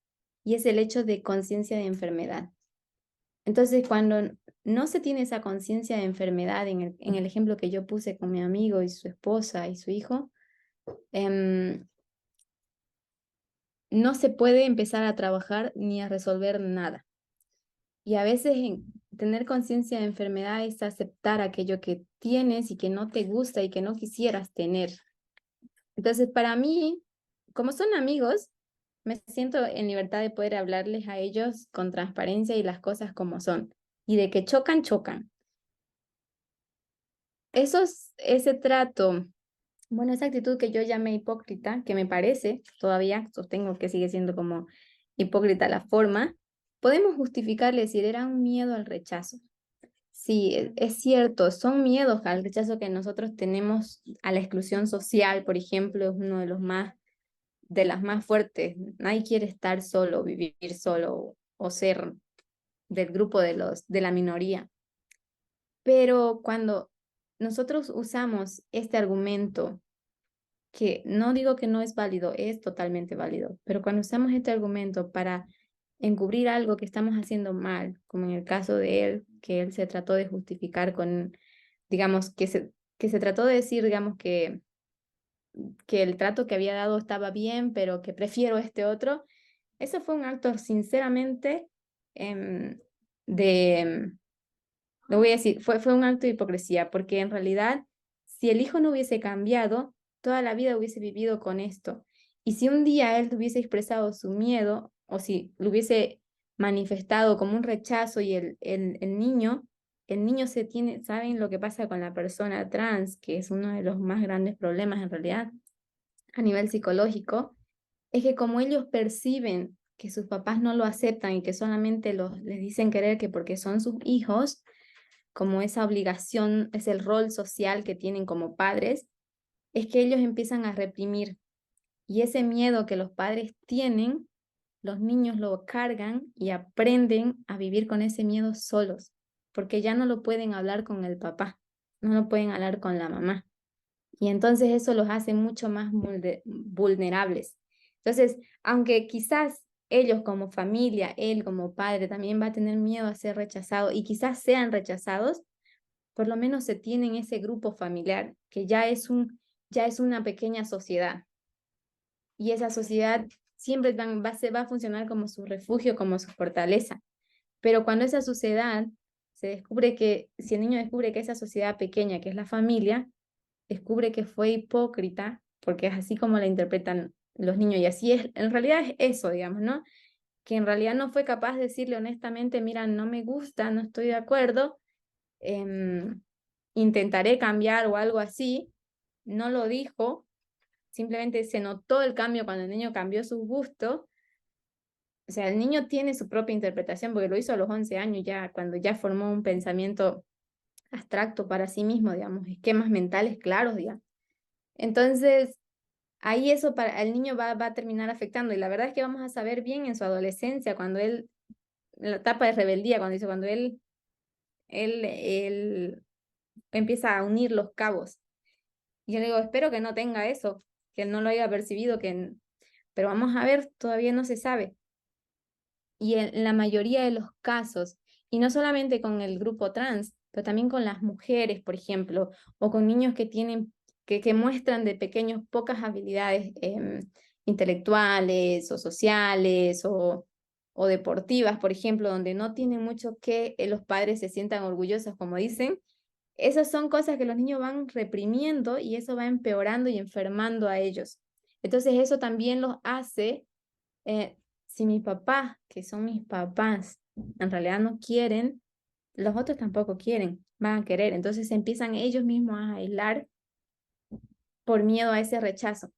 y es el hecho de conciencia de enfermedad. Entonces, cuando no se tiene esa conciencia de enfermedad, en el ejemplo que yo puse con mi amigo y su esposa y su hijo, no se puede empezar a trabajar ni a resolver nada. Y a veces tener conciencia de enfermedad es aceptar aquello que tienes y que no te gusta y que no quisieras tener. Entonces, para mí, como son amigos, me siento en libertad de poder hablarles a ellos con transparencia y las cosas como son. Y de que chocan, chocan. Ese trato, bueno, esa actitud que yo llamé hipócrita, que me parece, todavía sostengo que sigue siendo como hipócrita la forma, podemos justificarle decir era un miedo al rechazo. Sí, es cierto, son miedos al rechazo que nosotros tenemos a la exclusión social, por ejemplo, es uno de los de las más fuertes. Nadie quiere estar solo, vivir solo o ser del grupo de la minoría. Pero cuando nosotros usamos este argumento, que no digo que no es válido, es totalmente válido, pero cuando usamos este argumento para encubrir algo que estamos haciendo mal, como en el caso de él, que él se trató de justificar con, digamos, que se trató de decir, digamos, que el trato que había dado estaba bien, pero que prefiero este otro, eso fue un acto sinceramente de, lo voy a decir, fue un acto de hipocresía, porque en realidad, si el hijo no hubiese cambiado, toda la vida hubiese vivido con esto. Y si un día él hubiese expresado su miedo, o si lo hubiese manifestado como un rechazo y el niño ¿saben lo que pasa con la persona trans? Que es uno de los más grandes problemas en realidad a nivel psicológico, es que como ellos perciben que sus papás no lo aceptan y que solamente les dicen querer que porque son sus hijos, como esa obligación, es el rol social que tienen como padres, es que ellos empiezan a reprimir. Y ese miedo que los padres tienen, los niños lo cargan y aprenden a vivir con ese miedo solos, porque ya no lo pueden hablar con el papá, no lo pueden hablar con la mamá. Y entonces eso los hace mucho más vulnerables. Entonces, aunque quizás ellos como familia, él como padre, también va a tener miedo a ser rechazado y quizás sean rechazados, por lo menos se tiene ese grupo familiar que ya es una pequeña sociedad. Y esa sociedad siempre va a funcionar como su refugio, como su fortaleza. Pero cuando esa sociedad si el niño descubre que esa sociedad pequeña, que es la familia, descubre que fue hipócrita, porque es así como la interpretan los niños, y así es, en realidad es eso, digamos, ¿no? Que en realidad no fue capaz de decirle honestamente, mira, no me gusta, no estoy de acuerdo, intentaré cambiar o algo así, no lo dijo, simplemente se notó el cambio cuando el niño cambió su gusto. O sea, el niño tiene su propia interpretación porque lo hizo a los 11 años ya, cuando ya formó un pensamiento abstracto para sí mismo, digamos, esquemas mentales claros, digamos. Entonces, ahí eso para el niño va a terminar afectando y la verdad es que vamos a saber bien en su adolescencia, cuando él, en la etapa de rebeldía, cuando él empieza a unir los cabos. Y yo le digo, espero que no tenga eso, que no lo haya percibido, pero vamos a ver, todavía no se sabe. Y en la mayoría de los casos, y no solamente con el grupo trans, pero también con las mujeres, por ejemplo, o con niños que muestran de pequeños pocas habilidades intelectuales o sociales o deportivas, por ejemplo, donde no tienen mucho que los padres se sientan orgullosos, como dicen. Esas son cosas que los niños van reprimiendo y eso va empeorando y enfermando a ellos. Entonces eso también los hace, si mis papás, que son mis papás, en realidad no quieren, los otros tampoco quieren, van a querer. Entonces empiezan ellos mismos a aislar por miedo a ese rechazo.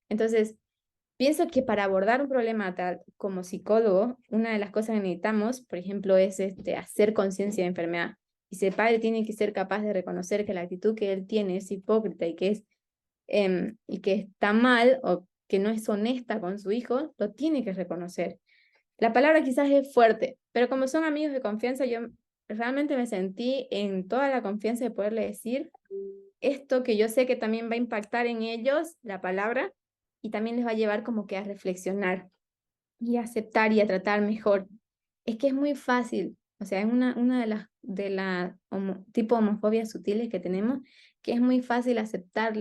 Entonces, pienso que para abordar un problema tal como psicólogo, una de las cosas que necesitamos, por ejemplo, es hacer conciencia de enfermedad. Y si el padre tiene que ser capaz de reconocer que la actitud que él tiene es hipócrita y que está mal o que no es honesta con su hijo, lo tiene que reconocer. La palabra quizás es fuerte, pero como son amigos de confianza, yo realmente me sentí en toda la confianza de poderle decir esto que yo sé que también va a impactar en ellos, la palabra, y también les va a llevar como que a reflexionar y a aceptar y a tratar mejor. Es que es muy fácil, o sea, es una de las tipo de homofobias sutiles que tenemos, que es muy fácil aceptar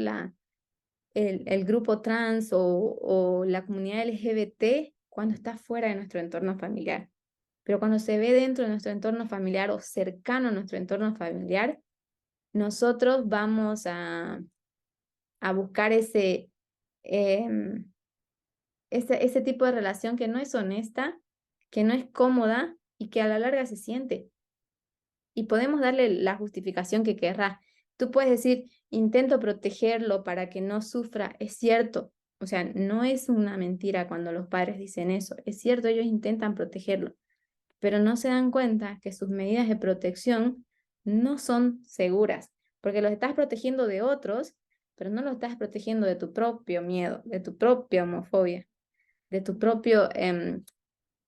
el grupo trans o la comunidad LGBT cuando está fuera de nuestro entorno familiar. Pero cuando se ve dentro de nuestro entorno familiar o cercano a nuestro entorno familiar, nosotros vamos a buscar ese tipo de relación que no es honesta, que no es cómoda y que a la larga se siente. Y podemos darle la justificación que querrá. Tú puedes decir, intento protegerlo para que no sufra. Es cierto, o sea, no es una mentira cuando los padres dicen eso. Es cierto, ellos intentan protegerlo, pero no se dan cuenta que sus medidas de protección no son seguras, porque los estás protegiendo de otros, pero no los estás protegiendo de tu propio miedo, de tu propia homofobia, de tu propio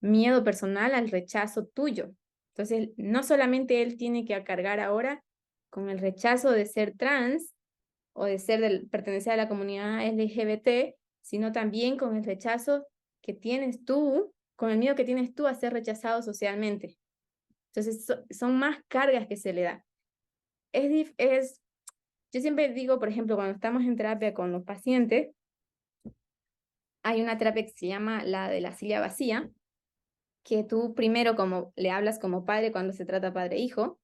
miedo personal al rechazo tuyo. Entonces, no solamente él tiene que cargar ahora con el rechazo de ser trans o de pertenecer a la comunidad LGBT, sino también con el rechazo que tienes tú, con el miedo que tienes tú a ser rechazado socialmente. Entonces, son más cargas que se le da. Yo siempre digo, por ejemplo, cuando estamos en terapia con los pacientes, hay una terapia que se llama la de la silla vacía, que tú primero como le hablas como padre cuando se trata padre-hijo,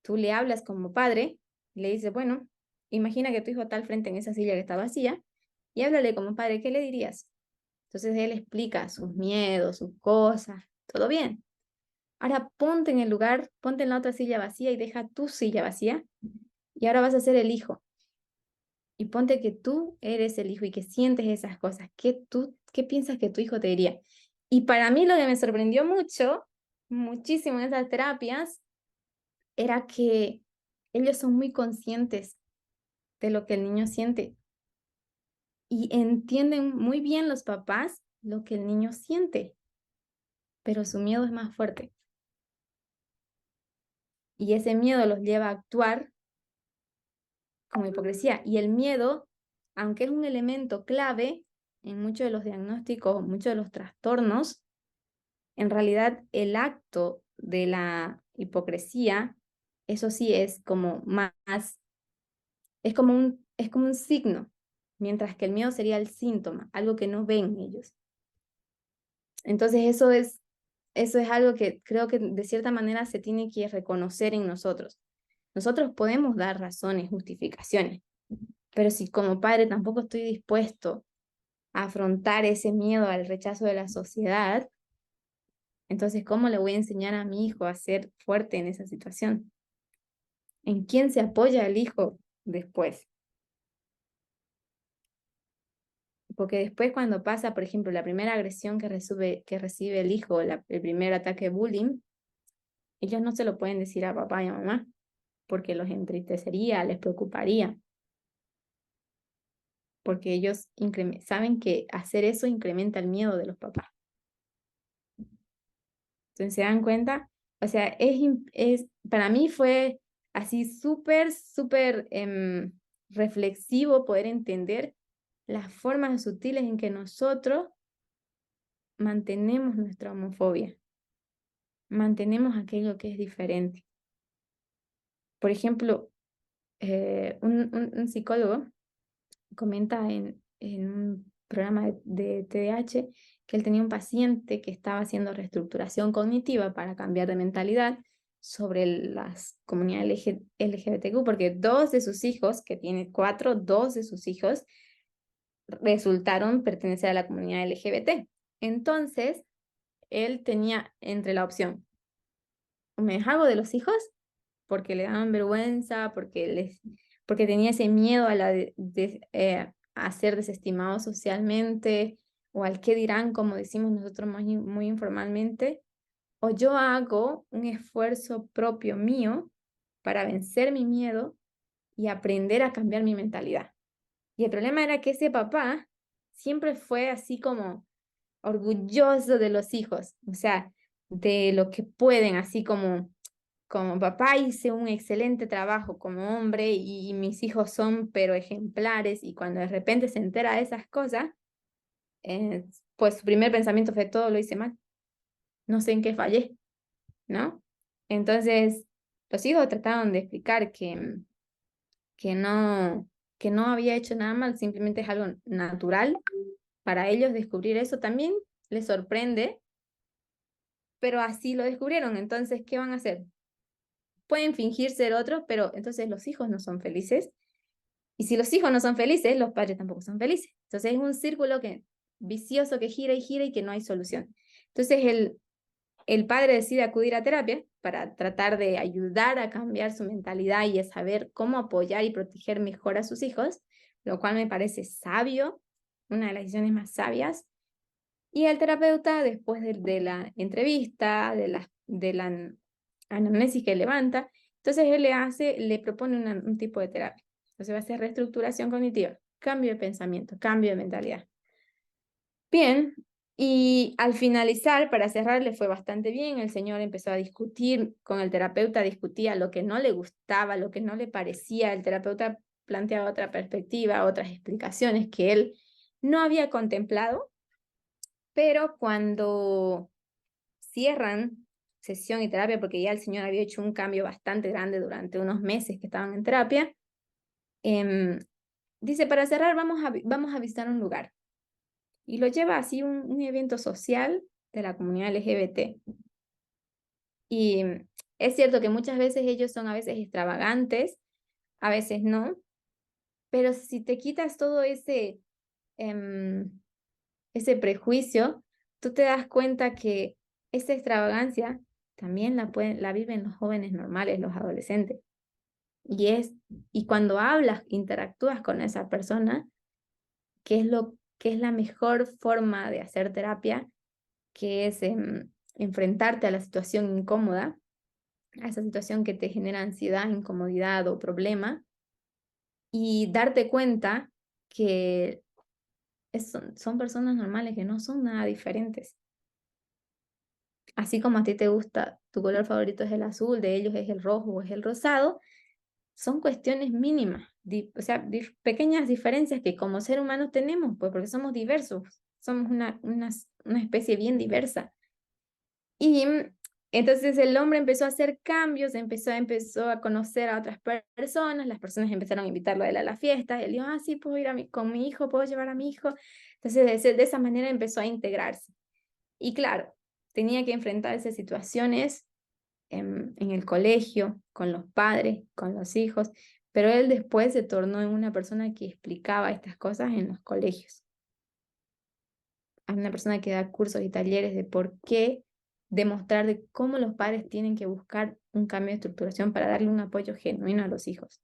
tú le hablas como padre, le dices, bueno, imagina que tu hijo está al frente en esa silla que está vacía y háblale como padre, ¿qué le dirías? Entonces él explica sus miedos, sus cosas, todo bien. Ahora ponte en el lugar, ponte en la otra silla vacía y deja tu silla vacía. Y ahora vas a ser el hijo. Y ponte que tú eres el hijo y que sientes esas cosas. ¿Qué piensas que tu hijo te diría? Y para mí lo que me sorprendió mucho, muchísimo en esas terapias, era que ellos son muy conscientes de lo que el niño siente. Y entienden muy bien los papás lo que el niño siente. Pero su miedo es más fuerte. Y ese miedo los lleva a actuar como hipocresía. Y el miedo, aunque es un elemento clave en muchos de los diagnósticos, muchos de los trastornos, en realidad el acto de la hipocresía, eso sí es como más, es como un signo, mientras que el miedo sería el síntoma, algo que no ven ellos. Entonces eso es algo que creo que de cierta manera se tiene que reconocer en nosotros. Nosotros podemos dar razones, justificaciones, pero si como padre tampoco estoy dispuesto a afrontar ese miedo al rechazo de la sociedad, entonces ¿cómo le voy a enseñar a mi hijo a ser fuerte en esa situación? ¿En quién se apoya el hijo después? Porque después cuando pasa, por ejemplo, la primera agresión que recibe el hijo, el primer ataque de bullying, ellos no se lo pueden decir a papá y a mamá, porque los entristecería, les preocuparía, porque ellos saben que hacer eso incrementa el miedo de los papás. Entonces, ¿se dan cuenta? O sea, para mí fue así súper reflexivo poder entender las formas sutiles en que nosotros mantenemos nuestra homofobia, mantenemos aquello que es diferente. Por ejemplo, un psicólogo comenta en un programa de TDAH que él tenía un paciente que estaba haciendo reestructuración cognitiva para cambiar de mentalidad sobre las comunidades LGBTQ, porque dos de sus hijos, que tiene 4, dos de sus hijos resultaron pertenecer a la comunidad LGBT. Entonces, él tenía entre la opción, me deshago de los hijos porque le daban vergüenza, porque tenía ese miedo a ser desestimado socialmente o al qué dirán, como decimos nosotros muy informalmente, o yo hago un esfuerzo propio mío para vencer mi miedo y aprender a cambiar mi mentalidad. Y el problema era que ese papá siempre fue así como orgulloso de los hijos, o sea, de lo que pueden, así como papá hice un excelente trabajo como hombre y mis hijos son pero ejemplares y cuando de repente se entera de esas cosas, pues su primer pensamiento fue todo lo hice mal, no sé en qué fallé, ¿no? Entonces, los hijos trataron de explicar que no había hecho nada mal, simplemente es algo natural para ellos descubrir eso. También les sorprende, pero así lo descubrieron. Entonces, ¿qué van a hacer? Pueden fingir ser otros, pero entonces los hijos no son felices. Y si los hijos no son felices, los padres tampoco son felices. Entonces es un círculo vicioso que gira y que no hay solución. Entonces el padre decide acudir a terapia para tratar de ayudar a cambiar su mentalidad y a saber cómo apoyar y proteger mejor a sus hijos, lo cual me parece sabio, una de las decisiones más sabias. Y el terapeuta, después de la entrevista, de la anamnesis que levanta, entonces él le propone un tipo de terapia. Entonces va a ser reestructuración cognitiva, cambio de pensamiento, cambio de mentalidad. Bien, y al finalizar, para cerrar, le fue bastante bien. El señor empezó a discutir con el terapeuta, discutía lo que no le gustaba, lo que no le parecía. El terapeuta planteaba otra perspectiva, otras explicaciones que él no había contemplado, pero cuando cierran sesión y terapia, porque ya el señor había hecho un cambio bastante grande durante unos meses que estaban en terapia, dice, para cerrar vamos a visitar un lugar. Y lo lleva así un evento social de la comunidad LGBT. Y es cierto que muchas veces ellos son a veces extravagantes, a veces no, Pero si te quitas todo ese prejuicio, tú te das cuenta que esa extravagancia también la viven los jóvenes normales, los adolescentes. Y cuando hablas, interactúas con esa persona, que es la mejor forma de hacer terapia, que es enfrentarte a la situación incómoda, a esa situación que te genera ansiedad, incomodidad o problema, y darte cuenta que son personas normales, que no son nada diferentes. Así como a ti te gusta, tu color favorito es el azul, de ellos es el rojo o es el rosado, son cuestiones mínimas, o sea, pequeñas diferencias que como ser humano tenemos, pues porque somos diversos, somos una especie bien diversa. Y entonces el hombre empezó a hacer cambios, empezó a conocer a otras personas, las personas empezaron a invitarlo a él a las fiestas, él dijo, sí, puedo ir con mi hijo, puedo llevar a mi hijo. Entonces de esa manera empezó a integrarse. Y claro, tenía que enfrentarse a situaciones en el colegio, con los padres, con los hijos, pero él después se tornó en una persona que explicaba estas cosas en los colegios. A una persona que da cursos y talleres de por qué demostrar de cómo los padres tienen que buscar un cambio de estructuración para darle un apoyo genuino a los hijos.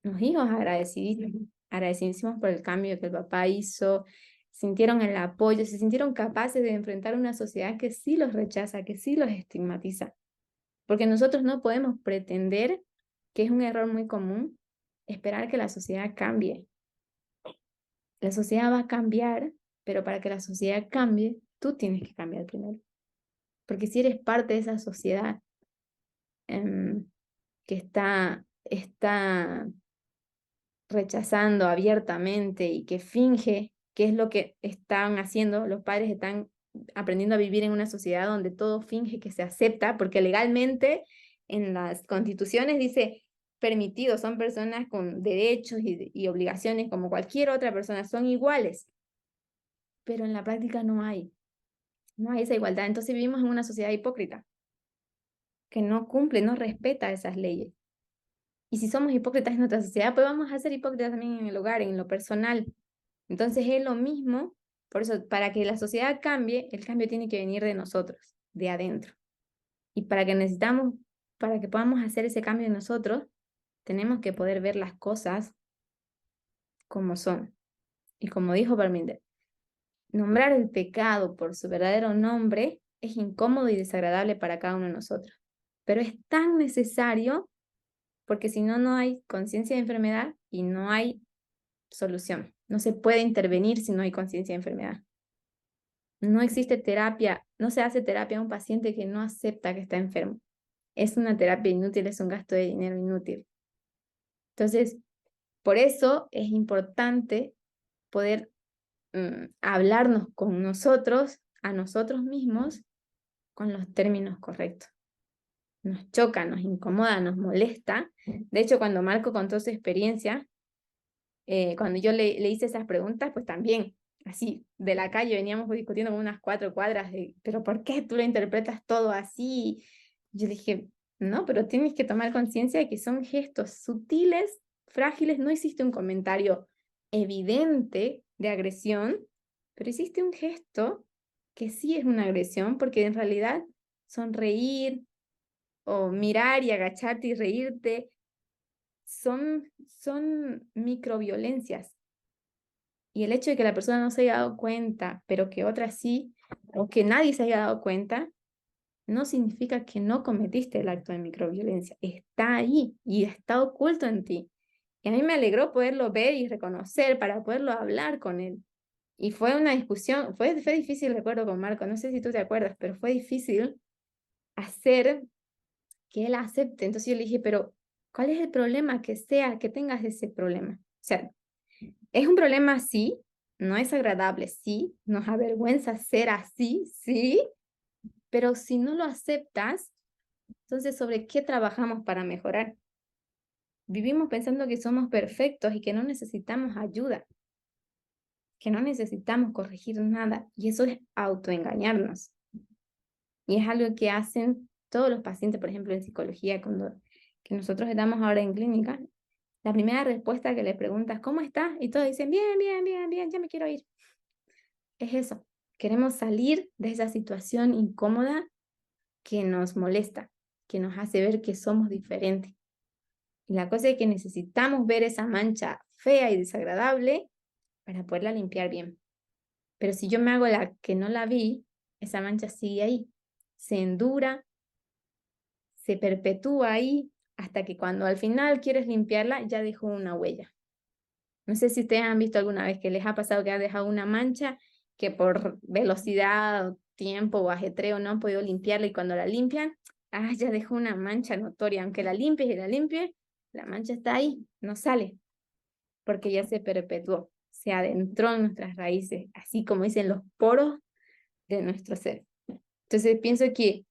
Los hijos agradecidísimos por el cambio que el papá hizo, sintieron el apoyo, se sintieron capaces de enfrentar una sociedad que sí los rechaza, que sí los estigmatiza. Porque nosotros no podemos pretender, que es un error muy común, esperar que la sociedad cambie. La sociedad va a cambiar, pero para que la sociedad cambie, tú tienes que cambiar primero. Porque si eres parte de esa sociedad que está rechazando abiertamente y que finge que es lo que están haciendo, los padres están aprendiendo a vivir en una sociedad donde todo finge que se acepta, porque legalmente en las constituciones dice permitido, son personas con derechos y obligaciones como cualquier otra persona, son iguales, pero en la práctica no hay esa igualdad. Entonces vivimos en una sociedad hipócrita que no cumple, no respeta esas leyes. Y si somos hipócritas en nuestra sociedad, pues vamos a ser hipócritas también en el hogar, en lo personal. Entonces es lo mismo, por eso para que la sociedad cambie, el cambio tiene que venir de nosotros, de adentro. Y para que podamos hacer ese cambio en nosotros, tenemos que poder ver las cosas como son. Y como dijo Parminder, nombrar el pecado por su verdadero nombre es incómodo y desagradable para cada uno de nosotros. Pero es tan necesario porque si no, no hay conciencia de enfermedad y no hay solución. No se puede intervenir si no hay conciencia de enfermedad. No existe terapia, no se hace terapia a un paciente que no acepta que está enfermo. Es una terapia inútil, es un gasto de dinero inútil. Entonces, por eso es importante poder hablarnos con nosotros, a nosotros mismos, con los términos correctos. Nos choca, nos incomoda, nos molesta. De hecho, cuando Marco contó su experiencia, cuando yo le hice esas preguntas, pues también, así, de la calle veníamos discutiendo con unas 4 cuadras de, pero ¿por qué tú lo interpretas todo así? Yo dije, no, pero tienes que tomar conciencia de que son gestos sutiles, frágiles, no existe un comentario evidente de agresión, pero existe un gesto que sí es una agresión, porque en realidad sonreír o mirar y agacharte y reírte son microviolencias. Y el hecho de que la persona no se haya dado cuenta, pero que otra sí, o que nadie se haya dado cuenta, no significa que no cometiste el acto de microviolencia. Está ahí y está oculto en ti. Y a mí me alegró poderlo ver y reconocer para poderlo hablar con él. Y fue una discusión, fue difícil, recuerdo con Marco, no sé si tú te acuerdas, pero fue difícil hacer que él acepte. Entonces yo le dije, pero ¿cuál es el problema que tengas ese problema? O sea, es un problema, sí, no es agradable, sí, nos avergüenza ser así, sí, pero si no lo aceptas, entonces ¿sobre qué trabajamos para mejorar? Vivimos pensando que somos perfectos y que no necesitamos ayuda, que no necesitamos corregir nada, y eso es autoengañarnos. Y es algo que hacen todos los pacientes, por ejemplo, en psicología, que nosotros estamos ahora en clínica, La primera respuesta que le preguntas, ¿cómo estás? Y todos dicen, bien, bien, bien, bien, ya me quiero ir. Es eso, queremos salir de esa situación incómoda que nos molesta, que nos hace ver que somos diferentes. Y la cosa es que necesitamos ver esa mancha fea y desagradable para poderla limpiar bien. Pero si yo me hago la que no la vi, esa mancha sigue ahí, se endura, se perpetúa ahí, hasta que cuando al final quieres limpiarla, ya dejó una huella. No sé si ustedes han visto alguna vez que les ha pasado que ha dejado una mancha que por velocidad, tiempo o ajetreo no han podido limpiarla y cuando la limpian, ya dejó una mancha notoria. Aunque la limpies y la limpies, la mancha está ahí, no sale, porque ya se perpetuó, se adentró en nuestras raíces, así como dicen los poros de nuestro ser. Entonces pienso que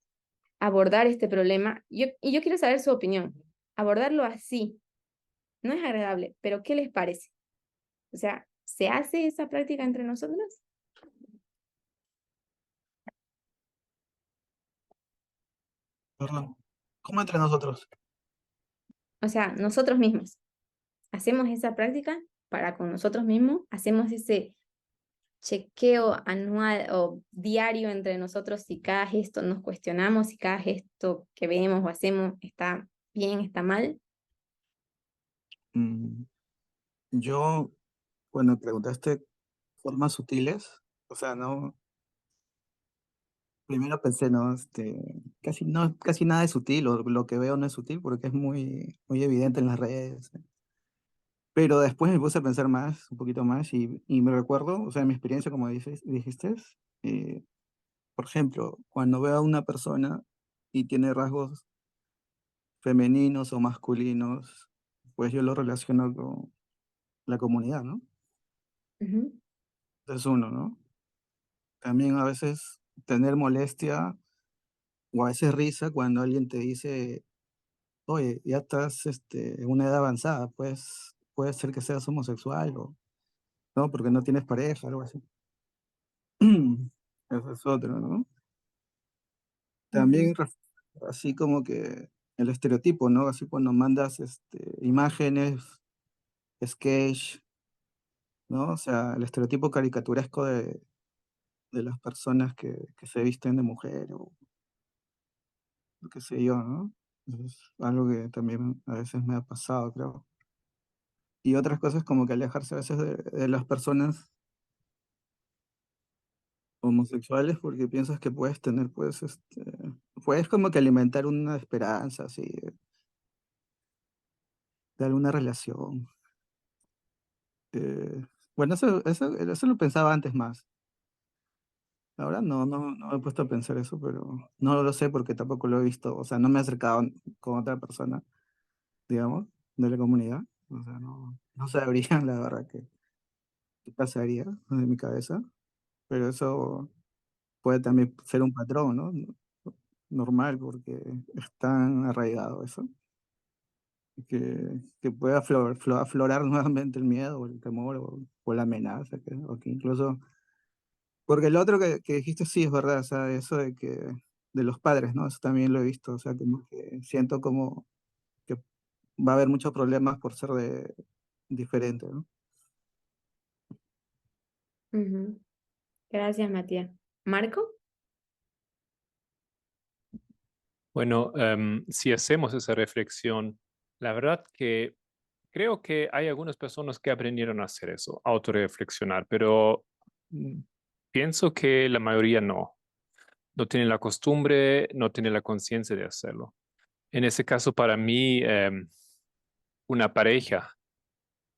abordar este problema, y yo quiero saber su opinión, abordarlo así, no es agradable, pero ¿qué les parece? O sea, ¿se hace esa práctica entre nosotros? Perdón. ¿Cómo entre nosotros? O sea, nosotros mismos hacemos esa práctica para con nosotros mismos, hacemos ese chequeo anual o diario entre nosotros si cada gesto nos cuestionamos, si cada gesto que vemos o hacemos está bien, está mal. Mm, Yo, cuando preguntaste formas sutiles, o sea, no, primero pensé, no, casi, no, casi nada es sutil, o lo que veo no es sutil porque es muy, muy evidente en las redes. Pero después me puse a pensar más, un poquito más, y me recuerdo, o sea, mi experiencia, como dijiste, eh, por ejemplo, cuando veo a una persona y tiene rasgos femeninos o masculinos, pues yo lo relaciono con la comunidad, ¿no? Ujú, Es uno, ¿no? También a veces tener molestia o a veces risa cuando alguien te dice, oye, ya estás en una edad avanzada, pues puede ser que seas homosexual o no, porque no tienes pareja, algo así. Eso es otro, ¿no? También ujú, así como que el estereotipo, ¿no? Así cuando mandas imágenes, sketch, ¿no? O sea, el estereotipo caricaturesco de las personas que se visten de mujer o qué sé yo, ¿no? Es algo que también a veces me ha pasado, creo. Y otras cosas como que alejarse a veces de las personas homosexuales porque piensas que puedes tener, pues, puedes como que alimentar una esperanza, así, de alguna relación. Eh, bueno, eso lo pensaba antes más. Ahora no me he puesto a pensar eso, pero no lo sé porque tampoco lo he visto. O sea, no me he acercado con otra persona, digamos, de la comunidad. O sea, no sabría la verdad qué pasaría en mi cabeza. Pero eso puede también ser un patrón, ¿no? Normal, porque es tan arraigado eso, que puede aflorar nuevamente el miedo o el temor o la amenaza, o que incluso. Porque lo otro que dijiste sí es verdad, o sea, eso de los padres, ¿no? Eso también lo he visto, o sea, como que siento como que va a haber muchos problemas por ser diferente, ¿no? ujú. Gracias, Matías. ¿Marco? Bueno, si hacemos esa reflexión, la verdad que creo que hay algunas personas que aprendieron a hacer eso, autorreflexionar, pero mm, pienso que la mayoría no. No tienen la costumbre, no tienen la conciencia de hacerlo. En ese caso, para mí, una pareja,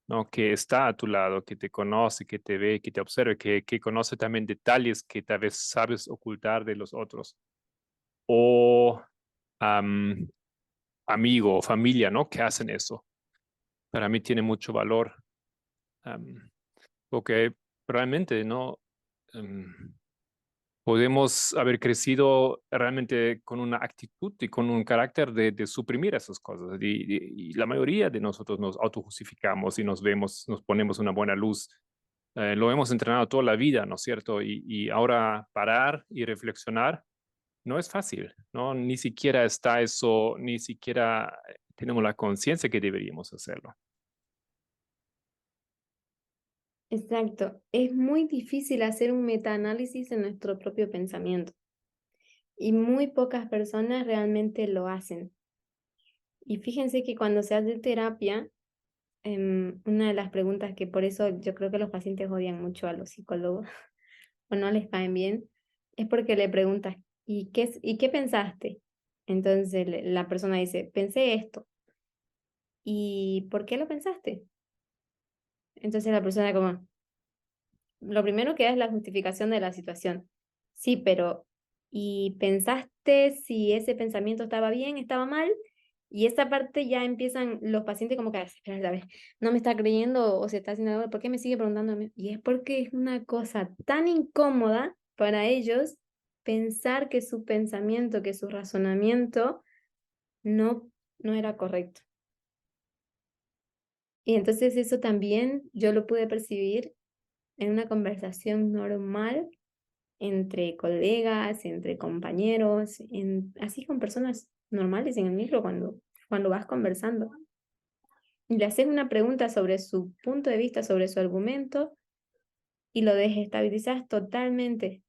¿no? Que está a tu lado, que te conoce, que te ve, que te observa, que conoce también detalles que tal vez sabes ocultar de los otros. O am, amigo o familia, ¿no? Que hacen eso. Para mí tiene mucho valor. am, Porque realmente, ¿no? Em, Podemos haber crecido realmente con una actitud y con un carácter de suprimir esas cosas. Y la mayoría de nosotros nos autojustificamos y nos vemos, nos ponemos una buena luz. Lo hemos entrenado toda la vida, ¿no es cierto? Y ahora parar y reflexionar no es fácil, ¿no? Ni siquiera está eso, ni siquiera tenemos la conciencia que deberíamos hacerlo. Exacto. Es muy difícil hacer un metaanálisis en nuestro propio pensamiento y muy pocas personas realmente lo hacen. Y fíjense que cuando se hace terapia, una de las preguntas que por eso yo creo que los pacientes odian mucho a los psicólogos o no les caen bien, es porque le preguntas, ¿y qué pensaste? Entonces la persona dice, pensé esto. ¿Y por qué lo pensaste? Entonces la persona como, lo primero que da es la justificación de la situación. Sí, pero ¿y pensaste si ese pensamiento estaba bien, estaba mal? Y esa parte ya empiezan los pacientes como que, espera, a ver, no me está creyendo o se está haciendo algo, ¿por qué me sigue preguntando a mí? Y es porque es una cosa tan incómoda para ellos pensar que su pensamiento, que su razonamiento no era correcto. Y entonces eso también yo lo pude percibir en una conversación normal entre colegas, entre compañeros, así con personas normales en el micro cuando vas conversando. Y le haces una pregunta sobre su punto de vista, sobre su argumento, y lo desestabilizas totalmente.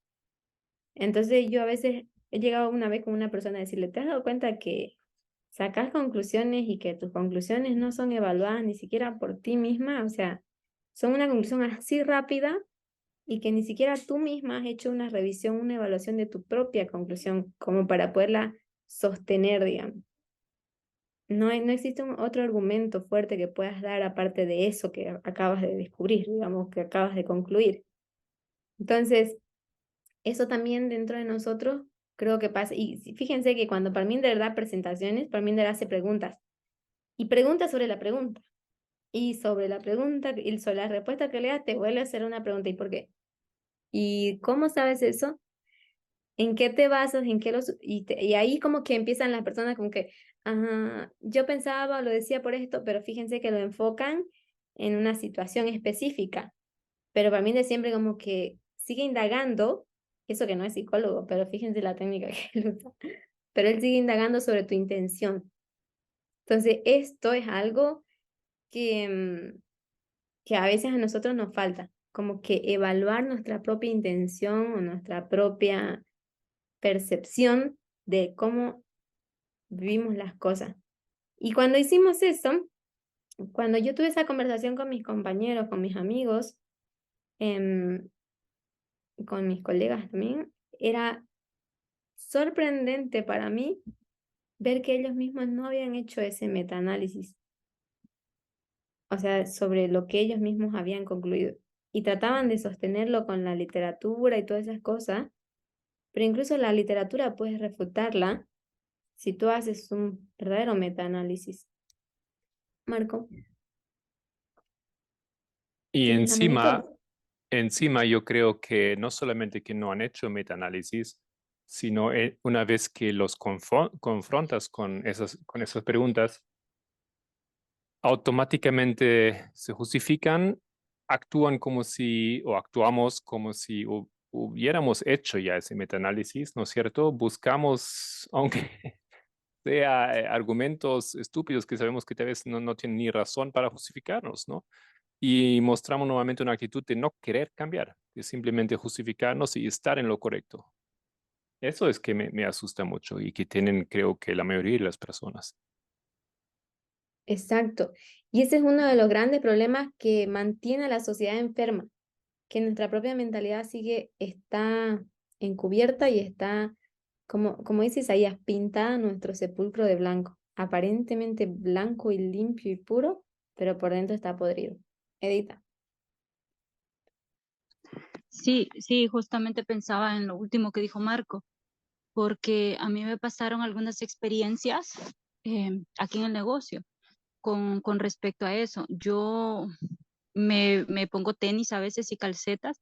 Entonces yo a veces he llegado una vez con una persona a decirle, ¿te has dado cuenta que sacas conclusiones y que tus conclusiones no son evaluadas ni siquiera por ti misma? O sea, son una conclusión así rápida y que ni siquiera tú misma has hecho una revisión, una evaluación de tu propia conclusión como para poderla sostener, digamos. No existe otro argumento fuerte que puedas dar aparte de eso que acabas de descubrir, digamos, que acabas de concluir. Entonces, eso también dentro de nosotros creo que pasa. Y fíjense que cuando Parminder da presentaciones, Parminder hace preguntas y pregunta sobre la pregunta. Y sobre la pregunta y sobre la respuesta que le das, te vuelve a hacer una pregunta. ¿Y por qué? ¿Y cómo sabes eso? ¿En qué te basas? ¿En qué y ahí como que empiezan las personas como que, ajá, yo pensaba, lo decía por esto, pero fíjense que lo enfocan en una situación específica. Pero para mí de siempre como que sigue indagando, eso que no es psicólogo, pero fíjense la técnica que él usa, pero él sigue indagando sobre tu intención. Entonces, esto es algo que, que a veces a nosotros nos falta, como que evaluar nuestra propia intención o nuestra propia percepción de cómo vivimos las cosas. Y cuando hicimos eso, cuando yo tuve esa conversación con mis compañeros, con mis amigos, em, con mis colegas también, era sorprendente para mí ver que ellos mismos no habían hecho ese metaanálisis, o sea, sobre lo que ellos mismos habían concluido. Y trataban de sostenerlo con la literatura y todas esas cosas, pero incluso la literatura puedes refutarla si tú haces un verdadero metaanálisis. Marco. Y Sí, Américo. encima yo creo que no solamente que no han hecho metaanálisis, sino una vez que los confrontas con esas preguntas, automáticamente se justifican, actúan como si, o actuamos como si hubiéramos hecho ya ese metaanálisis, ¿no es cierto? Buscamos, aunque sea argumentos estúpidos que sabemos que tal vez no tienen ni razón para justificarnos, ¿no? Y mostramos nuevamente una actitud de no querer cambiar, de simplemente justificarnos y estar en lo correcto. Eso es que me asusta mucho y que tienen, creo que la mayoría de las personas. Exacto. Y ese es uno de los grandes problemas que mantiene a la sociedad enferma, que nuestra propia mentalidad está encubierta y está, como dice Isaías, pintada en nuestro sepulcro de blanco, aparentemente blanco y limpio y puro, pero por dentro está podrido. Edita. Sí, sí, justamente pensaba en lo último que dijo Marco, porque a mí me pasaron algunas experiencias aquí en el negocio con respecto a eso. Yo me pongo tenis a veces y calcetas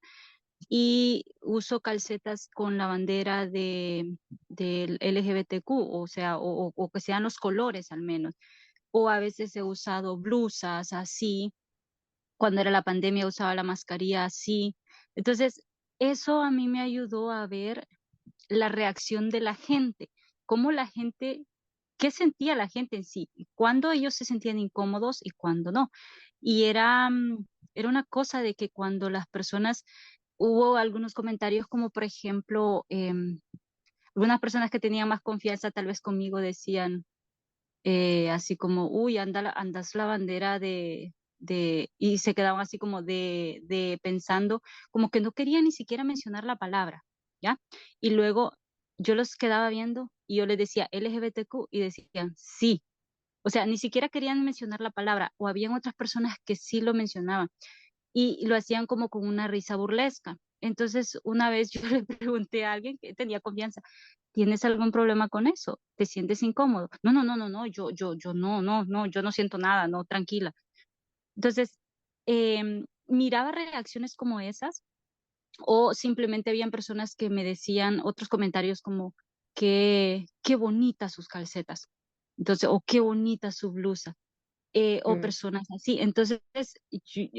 y uso calcetas con la bandera del LGBTQ, o sea, o que sean los colores al menos. O a veces he usado blusas así. Cuando era la pandemia usaba la mascarilla así. Entonces, eso a mí me ayudó a ver la reacción de la gente, cómo la gente, qué sentía la gente en sí, cuándo ellos se sentían incómodos y cuándo no. Y era Era una cosa de que cuando las personas, hubo algunos comentarios como por ejemplo, algunas personas que tenían más confianza tal vez conmigo decían así como, uy, andas la bandera y se quedaban así como de pensando, como que no querían ni siquiera mencionar la palabra, ¿ya? Y luego yo los quedaba viendo y yo les decía LGBTQ y decían sí. O sea, ni siquiera querían mencionar la palabra, o habían otras personas que sí lo mencionaban y lo hacían como con una risa burlesca. Entonces, una vez yo le pregunté a alguien que tenía confianza, ¿tienes algún problema con eso? ¿Te sientes incómodo? No, no, no, no, no, yo no siento nada, no, tranquila. Entonces, miraba reacciones como esas, o simplemente habían personas que me decían otros comentarios como, qué bonitas sus calcetas. Entonces, o qué bonita su blusa, o Mm. personas así. Entonces,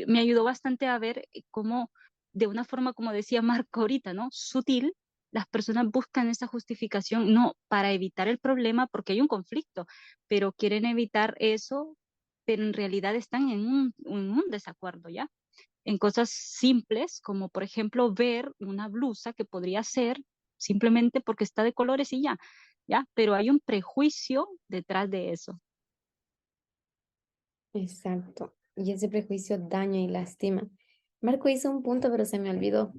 me ayudó bastante a ver cómo, de una forma, como decía Marco ahorita, ¿no? Sutil, las personas buscan esa justificación, no para evitar el problema, porque hay un conflicto, pero quieren evitar eso, pero en realidad están en un desacuerdo, ¿ya? En cosas simples, como por ejemplo ver una blusa que podría ser simplemente porque está de colores y ya, ¿ya? Pero hay un prejuicio detrás de eso. Exacto. Y ese prejuicio daña y lastima. Marco hizo un punto, pero se me olvidó,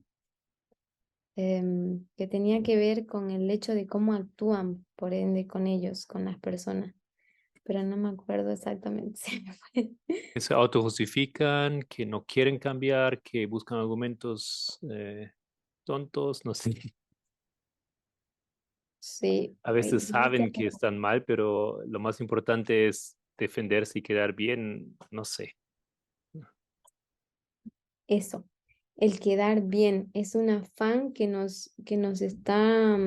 que tenía que ver con el hecho de cómo actúan, por ende, con ellos, con las personas. Pero no me acuerdo exactamente. Se me fue. Que se autojustifican, que no quieren cambiar, que buscan argumentos tontos, no sé. Sí, A ay, veces dijiste saben que algo. están mal, pero lo más importante es defenderse y quedar bien, no sé. Eso. El quedar bien es un afán que nos está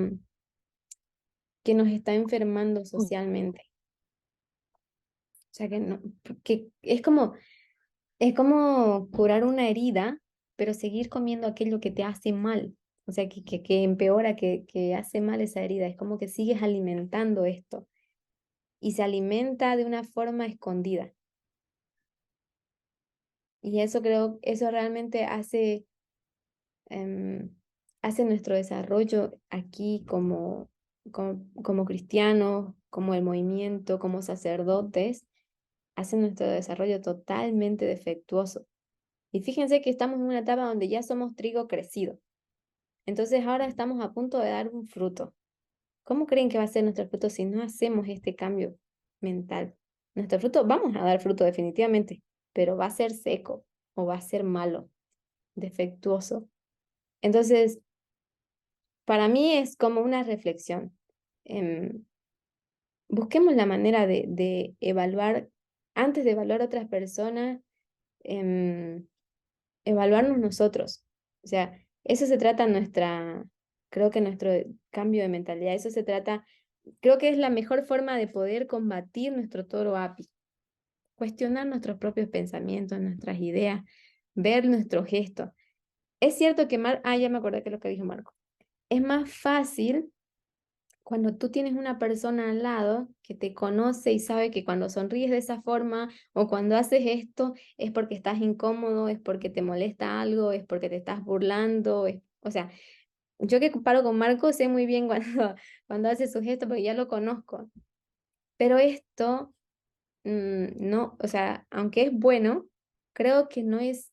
enfermando socialmente. O sea, que no, que es como curar una herida, pero seguir comiendo aquello que te hace mal. O sea, que empeora, que hace mal esa herida. Es como que sigues alimentando esto y se alimenta de una forma escondida. Y eso eso realmente em, hace nuestro desarrollo aquí como cristianos, como el movimiento, como sacerdotes, hace nuestro desarrollo totalmente defectuoso. Y fíjense que estamos en una etapa donde ya somos trigo crecido. Entonces ahora estamos a punto de dar un fruto. ¿Cómo creen que va a ser nuestro fruto si no hacemos este cambio mental? Nuestro fruto, vamos a dar fruto definitivamente, pero va a ser seco o va a ser malo, defectuoso. Entonces, para mí es como una reflexión. Em, Busquemos la manera de evaluar, antes de evaluar a otras personas, em, evaluarnos nosotros. O sea, eso se trata creo que nuestro cambio de mentalidad, eso se trata, creo que es la mejor forma de poder combatir nuestro toro api, cuestionar nuestros propios pensamientos, nuestras ideas, ver nuestros gestos. Es cierto que ya me acordé que es lo que dijo Marco. Es más fácil cuando tú tienes una persona al lado que te conoce y sabe que cuando sonríes de esa forma o cuando haces esto es porque estás incómodo, es porque te molesta algo, es porque te estás burlando, o sea, yo que comparo con Marco sé muy bien cuando hace su gesto porque ya lo conozco, pero esto no, o sea, aunque es bueno, creo que no es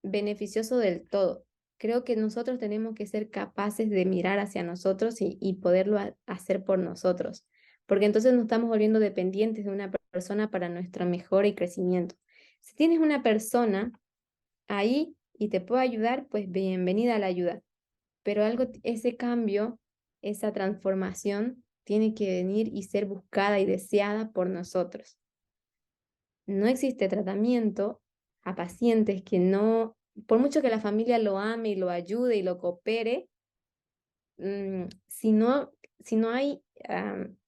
beneficioso del todo. Creo que nosotros tenemos que ser capaces de mirar hacia nosotros y poderlo hacer por nosotros, porque entonces nos estamos volviendo dependientes de una persona para nuestra mejora y crecimiento. Si tienes una persona ahí y te puede ayudar, pues bienvenida a la ayuda, pero ese cambio, esa transformación tiene que venir y ser buscada y deseada por nosotros. No existe tratamiento a pacientes que no, por mucho que la familia lo ame y lo ayude y lo coopere, si no hay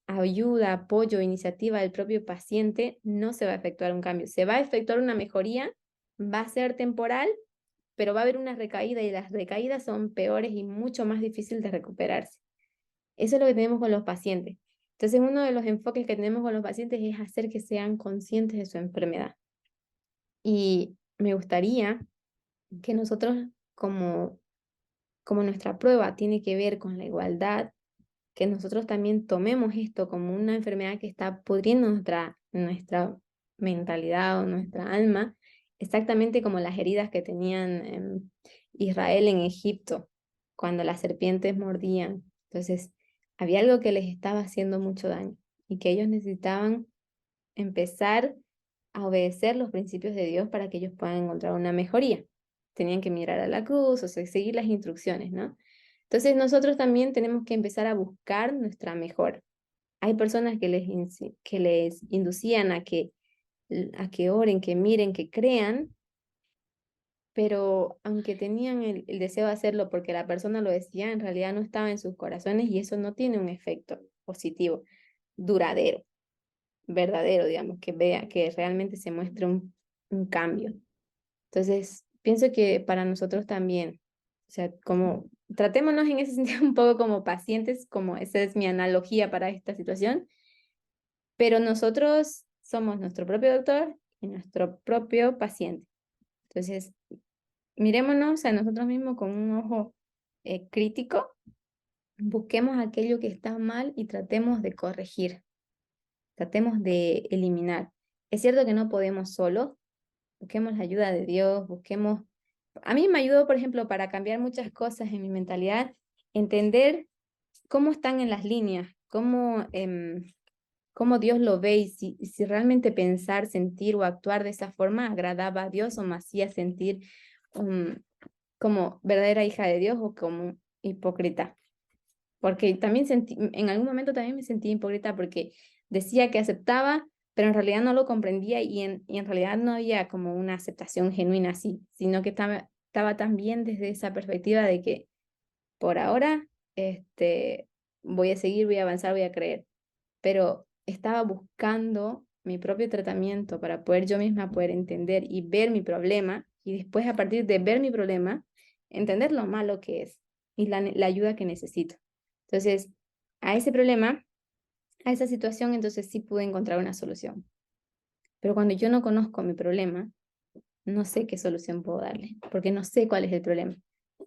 ayuda, apoyo, iniciativa del propio paciente, no se va a efectuar un cambio. Se va a efectuar una mejoría, va a ser temporal, pero va a haber una recaída y las recaídas son peores y mucho más difíciles de recuperarse. Eso es lo que tenemos con los pacientes. Entonces, uno de los enfoques que tenemos con los pacientes es hacer que sean conscientes de su enfermedad. Y me gustaría que nosotros, como nuestra prueba tiene que ver con la igualdad, que nosotros también tomemos esto como una enfermedad que está pudriendo nuestra mentalidad o nuestra alma, exactamente como las heridas que tenían Israel en Egipto, cuando las serpientes mordían. Entonces, había algo que les estaba haciendo mucho daño y que ellos necesitaban empezar a obedecer los principios de Dios para que ellos puedan encontrar una mejoría. Tenían que mirar a la cruz, o sea, seguir las instrucciones, ¿no? Entonces nosotros también tenemos que empezar a buscar nuestra mejora. Hay personas que les inducían a que oren, que miren, que crean, pero aunque tenían el deseo de hacerlo porque la persona lo decía, en realidad no estaba en sus corazones y eso no tiene un efecto positivo, duradero, verdadero, digamos, que vea, que realmente se muestre un cambio. Entonces, pienso que para nosotros también, o sea, como tratémonos en ese sentido un poco como pacientes, como esa es mi analogía para esta situación, pero nosotros somos nuestro propio doctor y nuestro propio paciente. Entonces, mirémonos a nosotros mismos con un ojo crítico, busquemos aquello que está mal y tratemos de corregir, tratemos de eliminar. Es cierto que no podemos solos, busquemos la ayuda de Dios, busquemos... A mí me ayudó, por ejemplo, para cambiar muchas cosas en mi mentalidad, entender cómo están en las líneas, cómo Dios lo ve y si realmente pensar, sentir o actuar de esa forma agradaba a Dios o me hacía sentir como verdadera hija de Dios o como hipócrita. Porque también en algún momento también me sentí hipócrita porque decía que aceptaba, pero en realidad no lo comprendía y en realidad no había como una aceptación genuina así, sino que estaba también desde esa perspectiva de que por ahora voy a seguir, voy a avanzar, voy a creer, pero estaba buscando mi propio tratamiento para poder yo misma poder entender y ver mi problema y después a partir de ver mi problema, entender lo malo que es y la ayuda que necesito. Entonces, a ese problema, a esa situación, entonces sí pude encontrar una solución. Pero cuando yo no conozco mi problema, no sé qué solución puedo darle, porque no sé cuál es el problema.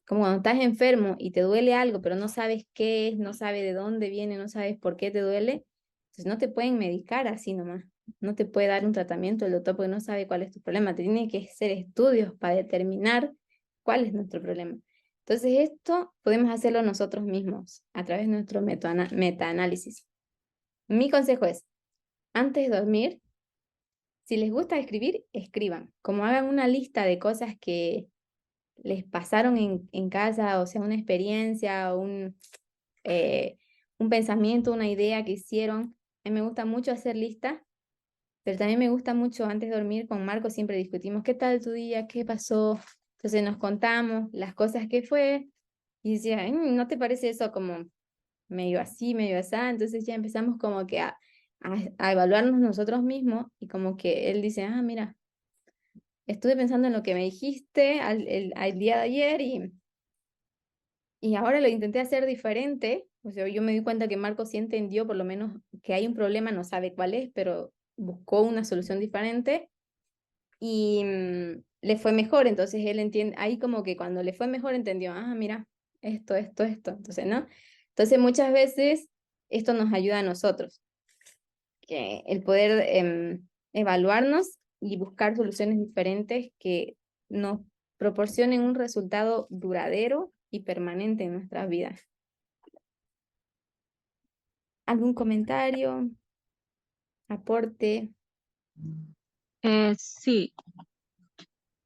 Como cuando estás enfermo y te duele algo, pero no sabes qué es, no sabes de dónde viene, no sabes por qué te duele, entonces no te pueden medicar así nomás. No te puede dar un tratamiento el doctor porque no sabe cuál es tu problema. Te tiene que hacer estudios para determinar cuál es nuestro problema. Entonces esto podemos hacerlo nosotros mismos a través de nuestro metaanálisis. Mi consejo es, antes de dormir, si les gusta escribir, escriban. Como hagan una lista de cosas que les pasaron en casa, o sea, una experiencia, un pensamiento, una idea que hicieron. A mí me gusta mucho hacer listas, pero también me gusta mucho antes de dormir con Marco, siempre discutimos qué tal tu día, qué pasó. Entonces nos contamos las cosas que fue y decía, ¿no te parece eso como medio así, medio así? Entonces ya empezamos como que a evaluarnos nosotros mismos y como que él dice, mira, estuve pensando en lo que me dijiste al día de ayer y ahora lo intenté hacer diferente. O sea, yo me di cuenta que Marco sí entendió por lo menos que hay un problema, no sabe cuál es, pero buscó una solución diferente y le fue mejor. Entonces él entiende, ahí como que cuando le fue mejor entendió, mira, esto. Entonces, ¿no? Entonces muchas veces esto nos ayuda a nosotros, que el poder evaluarnos y buscar soluciones diferentes que nos proporcionen un resultado duradero y permanente en nuestras vidas. ¿Algún comentario, aporte? Sí,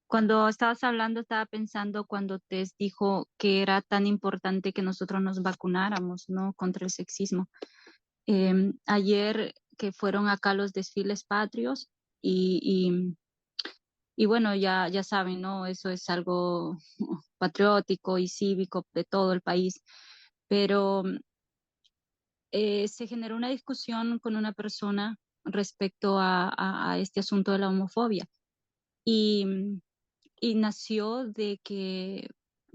cuando estabas hablando estaba pensando cuando Tess dijo que era tan importante que nosotros nos vacunáramos, ¿no? Contra el sexismo. Ayer que fueron acá los desfiles patrios y bueno, ya saben, ¿no? Eso es algo patriótico y cívico de todo el país, pero se generó una discusión con una persona respecto a este asunto de la homofobia y, y nació de que,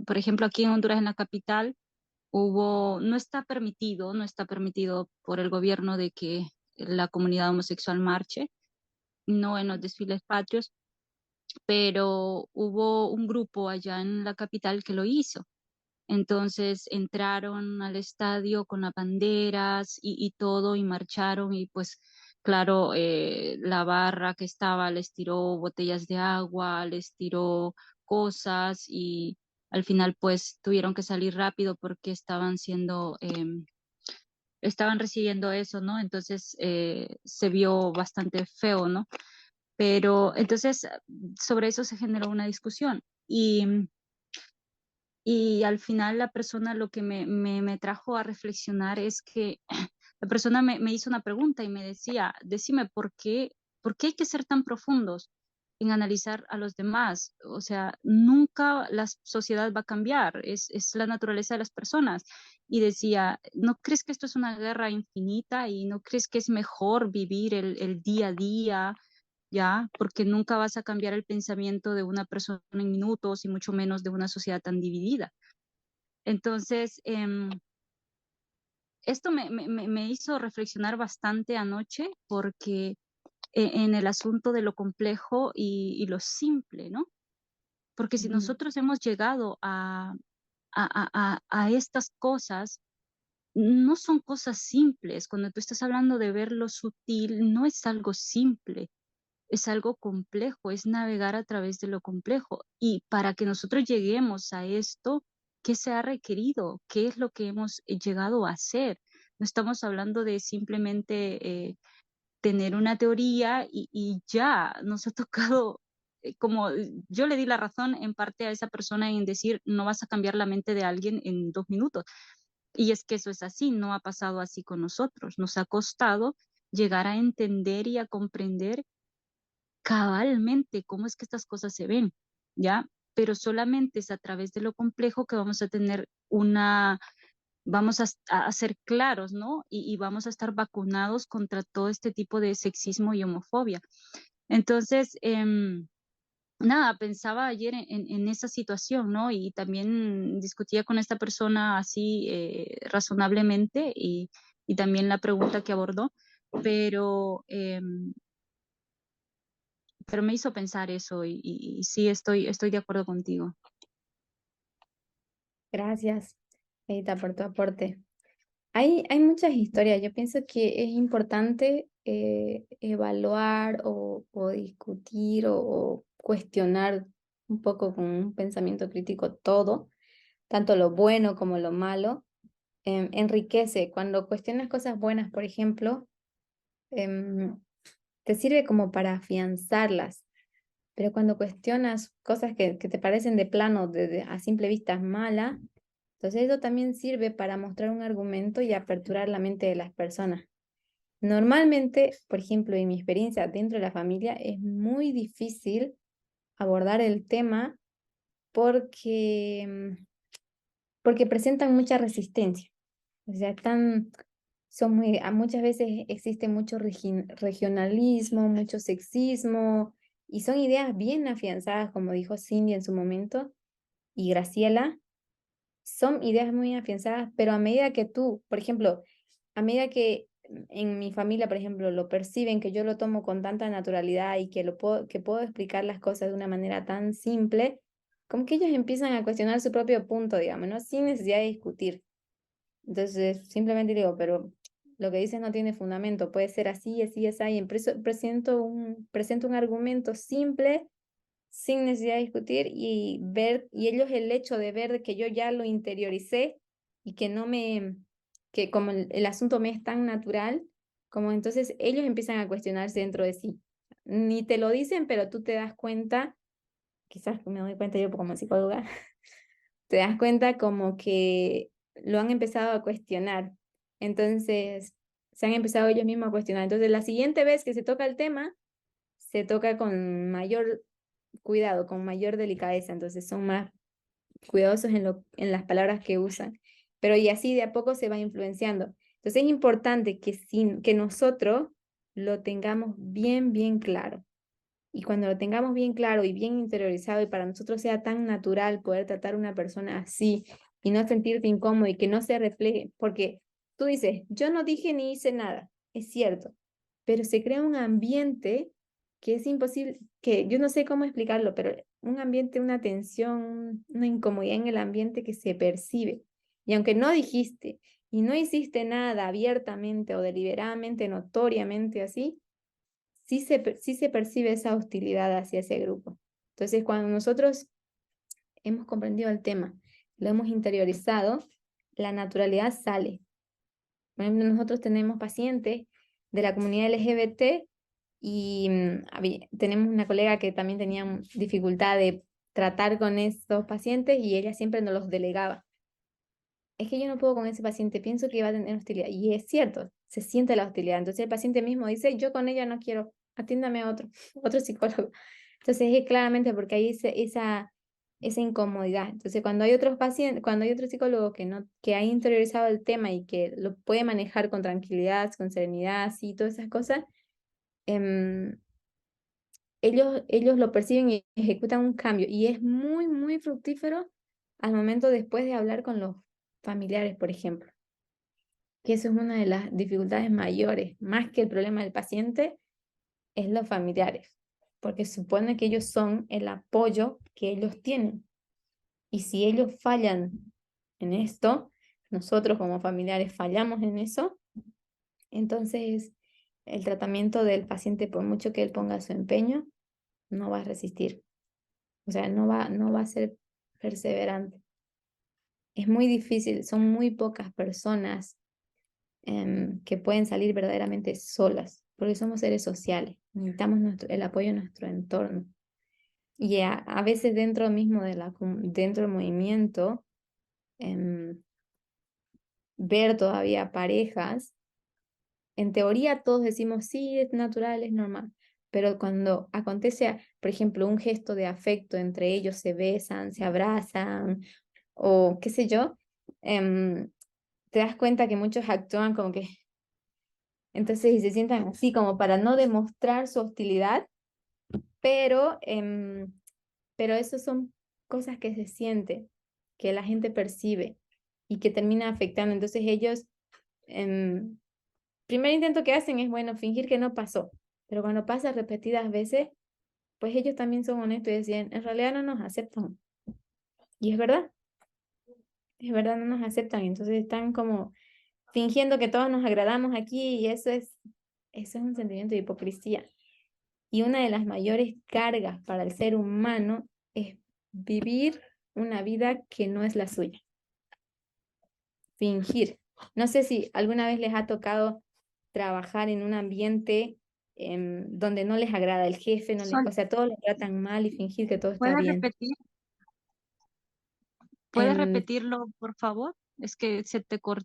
por ejemplo, aquí en Honduras, en la capital, no está permitido por el gobierno de que la comunidad homosexual marche, no en los desfiles patrios, pero hubo un grupo allá en la capital que lo hizo. Entonces entraron al estadio con las banderas y todo y marcharon y pues claro, la barra que estaba les tiró botellas de agua, les tiró cosas y al final pues tuvieron que salir rápido porque estaban recibiendo eso, ¿no? Entonces se vio bastante feo, ¿no? Pero entonces sobre eso se generó una discusión y al final la persona lo que me trajo a reflexionar es que la persona me hizo una pregunta y me decía, decime, ¿por qué hay que ser tan profundos en analizar a los demás? O sea, nunca la sociedad va a cambiar, es la naturaleza de las personas. Y decía, ¿no crees que esto es una guerra infinita y no crees que es mejor vivir el día a día? ¿Ya? Porque nunca vas a cambiar el pensamiento de una persona en minutos y mucho menos de una sociedad tan dividida. Entonces, esto me hizo reflexionar bastante anoche porque en el asunto de lo complejo y lo simple, ¿no? Porque si Ujú. nosotros hemos llegado a estas cosas, no son cosas simples. Cuando tú estás hablando de ver lo sutil, no es algo simple, es algo complejo, es navegar a través de lo complejo. Y para que nosotros lleguemos a esto, ¿qué se ha requerido? ¿Qué es lo que hemos llegado a hacer? No estamos hablando de simplemente tener una teoría y ya nos ha tocado, como yo le di la razón en parte a esa persona en decir, no vas a cambiar la mente de alguien en 2 minutos. Y es que eso es así, no ha pasado así con nosotros. Nos ha costado llegar a entender y a comprender cabalmente cómo es que estas cosas se ven, ¿ya? Pero solamente es a través de lo complejo que vamos a tener vamos a ser claros, ¿no? Y vamos a estar vacunados contra todo este tipo de sexismo y homofobia. Entonces, nada, pensaba ayer en esa situación, ¿no? Y también discutía con esta persona así razonablemente y también la pregunta que abordó, pero pero me hizo pensar eso y sí estoy de acuerdo contigo. Gracias, Edita, por tu aporte. Hay muchas historias. Yo pienso que es importante evaluar o discutir o cuestionar un poco con un pensamiento crítico todo, tanto lo bueno como lo malo. Enriquece. Cuando cuestionas cosas buenas, por ejemplo, em, te sirve como para afianzarlas. Pero cuando cuestionas cosas que te parecen de plano, a simple vista malas, entonces eso también sirve para mostrar un argumento y aperturar la mente de las personas. Normalmente, por ejemplo, en mi experiencia dentro de la familia, es muy difícil abordar el tema porque, porque presentan mucha resistencia. O sea, muchas veces existe mucho regionalismo, mucho sexismo, y son ideas bien afianzadas, como dijo Cindy en su momento, y Graciela, son ideas muy afianzadas, pero a medida que tú, por ejemplo, a medida que en mi familia, por ejemplo, lo perciben, que yo lo tomo con tanta naturalidad y que puedo explicar las cosas de una manera tan simple, como que ellos empiezan a cuestionar su propio punto, digamos, ¿no? Sin necesidad de discutir. Entonces, simplemente digo, pero lo que dices no tiene fundamento, puede ser así, así, así, y presento un argumento simple, sin necesidad de discutir, y ellos el hecho de ver que yo ya lo interioricé y que como el asunto me es tan natural, como entonces ellos empiezan a cuestionarse dentro de sí. Ni te lo dicen, pero tú te das cuenta, quizás me doy cuenta yo como psicóloga, te das cuenta como que lo han empezado a cuestionar. Entonces, se han empezado ellos mismos a cuestionar. Entonces, la siguiente vez que se toca el tema, se toca con mayor cuidado, con mayor delicadeza. Entonces, son más cuidadosos en las palabras que usan. Pero y así de a poco se va influenciando. Entonces, es importante que nosotros lo tengamos bien, bien claro. Y cuando lo tengamos bien claro y bien interiorizado y para nosotros sea tan natural poder tratar a una persona así y no sentirte incómodo y que no se refleje, porque tú dices, yo no dije ni hice nada, es cierto, pero se crea un ambiente que es imposible, que yo no sé cómo explicarlo, pero un ambiente, una tensión, una incomodidad en el ambiente que se percibe. Y aunque no dijiste y no hiciste nada abiertamente o deliberadamente, notoriamente así, sí se percibe esa hostilidad hacia ese grupo. Entonces, cuando nosotros hemos comprendido el tema, lo hemos interiorizado, la naturalidad sale. Por ejemplo, nosotros tenemos pacientes de la comunidad LGBT y tenemos una colega que también tenía dificultad de tratar con estos pacientes y ella siempre nos los delegaba. Es que yo no puedo con ese paciente, pienso que va a tener hostilidad. Y es cierto, se siente la hostilidad. Entonces el paciente mismo dice, yo con ella no quiero, atiéndame a otro psicólogo. Entonces es claramente porque hay esa incomodidad. Entonces cuando hay otros pacientes, cuando hay otro psicólogo que ha interiorizado el tema y que lo puede manejar con tranquilidad, con serenidad, y todas esas cosas, ellos lo perciben y ejecutan un cambio. Y es muy, muy fructífero al momento después de hablar con los familiares, por ejemplo, que eso es una de las dificultades mayores, más que el problema del paciente, es los familiares, porque supone que ellos son el apoyo que ellos tienen. Y si ellos fallan en esto, nosotros como familiares fallamos en eso, entonces el tratamiento del paciente, por mucho que él ponga su empeño, no va a resistir. O sea, no va a ser perseverante. Es muy difícil, son muy pocas personas que pueden salir verdaderamente solas, porque somos seres sociales, necesitamos el apoyo de nuestro entorno. Y a veces dentro mismo dentro del movimiento, ver todavía parejas, en teoría todos decimos, sí, es natural, es normal, pero cuando acontece, por ejemplo, un gesto de afecto entre ellos, se besan, se abrazan, o qué sé yo, te das cuenta que muchos actúan como que, entonces, y se sientan así como para no demostrar su hostilidad, pero, pero eso son cosas que se sienten, que la gente percibe y que termina afectando. Entonces ellos, primer intento que hacen es, bueno, fingir que no pasó, pero cuando pasa repetidas veces, pues ellos también son honestos y deciden, en realidad no nos aceptan. Y es verdad, no nos aceptan. Entonces están como fingiendo que todos nos agradamos aquí y eso es un sentimiento de hipocresía. Y una de las mayores cargas para el ser humano es vivir una vida que no es la suya. Fingir. No sé si alguna vez les ha tocado trabajar en un ambiente donde no les agrada el jefe, Sol, o sea, todos les tratan mal y fingir que todo está ¿puedes bien. repetir? ¿Puedes Em, repetirlo, por favor? Es que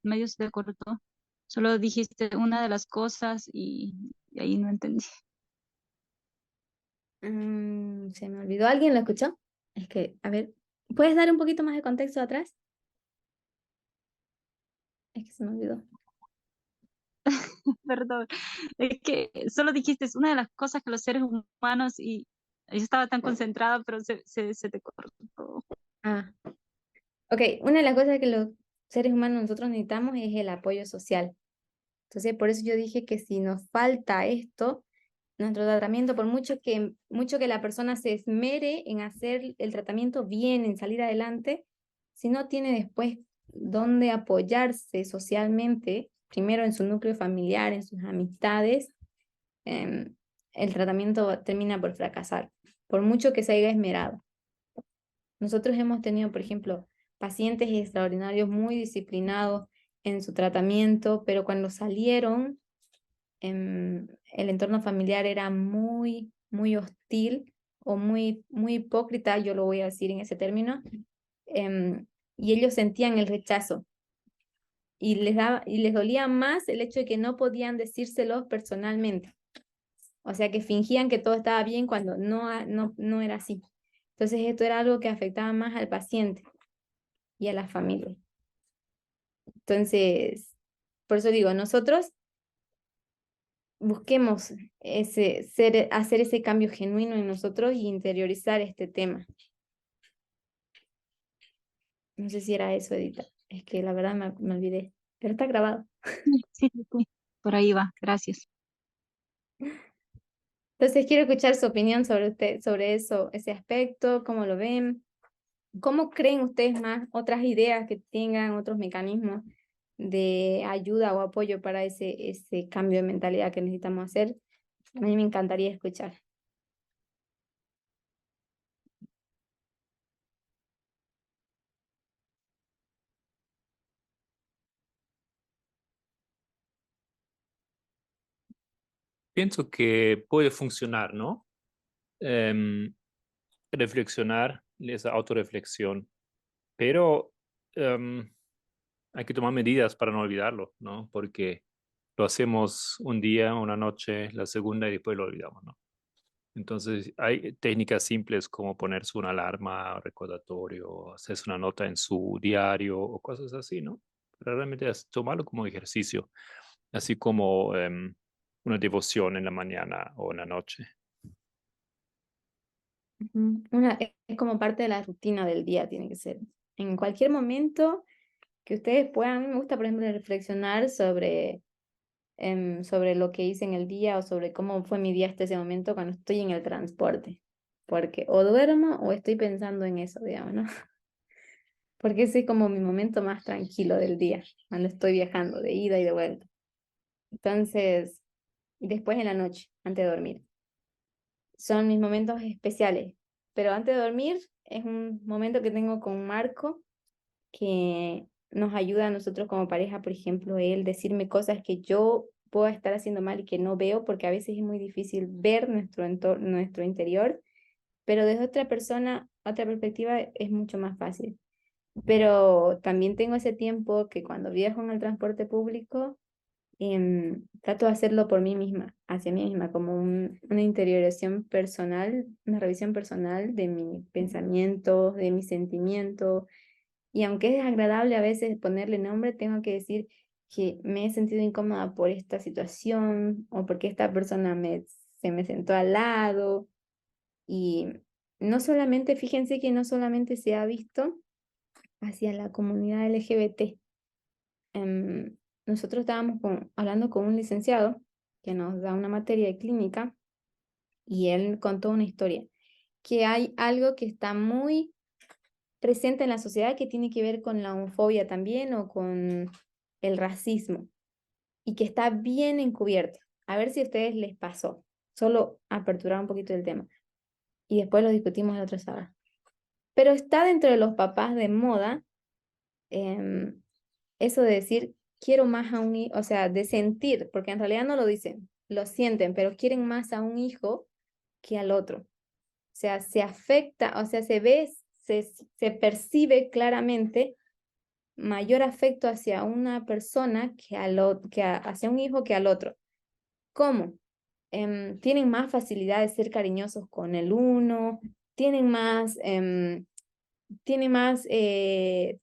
medio se te cortó. Solo dijiste una de las cosas y ahí no entendí. Se me olvidó. ¿Alguien lo escuchó? Es que, a ver, ¿puedes dar un poquito más de contexto atrás? Es que se me olvidó. Perdón. Es que solo dijiste es una de las cosas que los seres humanos y yo estaba tan concentrada, pero se te cortó. Ah, ok. Una de las cosas que los seres humanos nosotros necesitamos es el apoyo social. Entonces, por eso yo dije que si nos falta esto, nuestro tratamiento, por mucho que la persona se esmere en hacer el tratamiento bien, en salir adelante, si no tiene después dónde apoyarse socialmente, primero en su núcleo familiar, en sus amistades, el tratamiento termina por fracasar, por mucho que se haya esmerado. Nosotros hemos tenido, por ejemplo, pacientes extraordinarios muy disciplinados en su tratamiento, pero cuando salieron, el entorno familiar era muy, muy hostil o muy, muy hipócrita, yo lo voy a decir en ese término, y ellos sentían el rechazo y les dolía más el hecho de que no podían decírselos personalmente. O sea, que fingían que todo estaba bien cuando no era así. Entonces, esto era algo que afectaba más al paciente y a la familia. Entonces, por eso digo, nosotros busquemos hacer ese cambio genuino en nosotros y interiorizar este tema. No sé si era eso, Edita. Es que la verdad me olvidé. Pero está grabado. Sí, sí, sí. Por ahí va, gracias. Entonces quiero escuchar su opinión sobre usted, sobre eso, ese aspecto, cómo lo ven, cómo creen ustedes más, otras ideas que tengan, otros mecanismos de ayuda o apoyo para ese cambio de mentalidad que necesitamos hacer. A mí me encantaría escuchar. Pienso que puede funcionar, ¿no? Em, reflexionar, esa autorreflexión, pero hay que tomar medidas para no olvidarlo, ¿no? Porque lo hacemos un día, una noche, la segunda y después lo olvidamos, ¿no? Entonces, hay técnicas simples como ponerse una alarma, recordatorio, hacerse una nota en su diario o cosas así, ¿no? Pero realmente es tomarlo como ejercicio, así como una devoción en la mañana o en la noche. Ujú. Es como parte de la rutina del día, tiene que ser. En cualquier momento que ustedes puedan, a mí me gusta, por ejemplo, reflexionar sobre lo que hice en el día o sobre cómo fue mi día hasta ese momento cuando estoy en el transporte. Porque o duermo o estoy pensando en eso, digamos, ¿no? Porque ese es como mi momento más tranquilo del día, cuando estoy viajando de ida y de vuelta. Entonces, y después en la noche, antes de dormir. Son mis momentos especiales. Pero antes de dormir es un momento que tengo con Marco que nos ayuda a nosotros como pareja, por ejemplo, él decirme cosas que yo puedo estar haciendo mal y que no veo, porque a veces es muy difícil ver nuestro entorno, nuestro interior, pero desde otra persona, otra perspectiva es mucho más fácil. Pero también tengo ese tiempo que cuando viajo en el transporte público, trato de hacerlo por mí misma, hacia mí misma, como una interiorización personal, una revisión personal de mis pensamientos, de mis sentimientos. Y aunque es desagradable a veces ponerle nombre, tengo que decir que me he sentido incómoda por esta situación o porque esta persona se me sentó al lado. Y no solamente, fíjense que no solamente se ha visto hacia la comunidad LGBT. Nosotros estábamos hablando con un licenciado que nos da una materia de clínica y él contó una historia, que hay algo que está muy presente en la sociedad que tiene que ver con la homofobia también o con el racismo y que está bien encubierto. A ver si a ustedes les pasó. Solo aperturar un poquito el tema y después lo discutimos en otra sala. Pero está dentro de los papás de moda eso de decir quiero más a un hijo, o sea, de sentir, porque en realidad no lo dicen, lo sienten, pero quieren más a un hijo que al otro. O sea, se afecta, o sea, se ve, se percibe claramente mayor afecto hacia una persona hacia un hijo que al otro. ¿Cómo? Tienen más facilidad de ser cariñosos con el uno, tienen más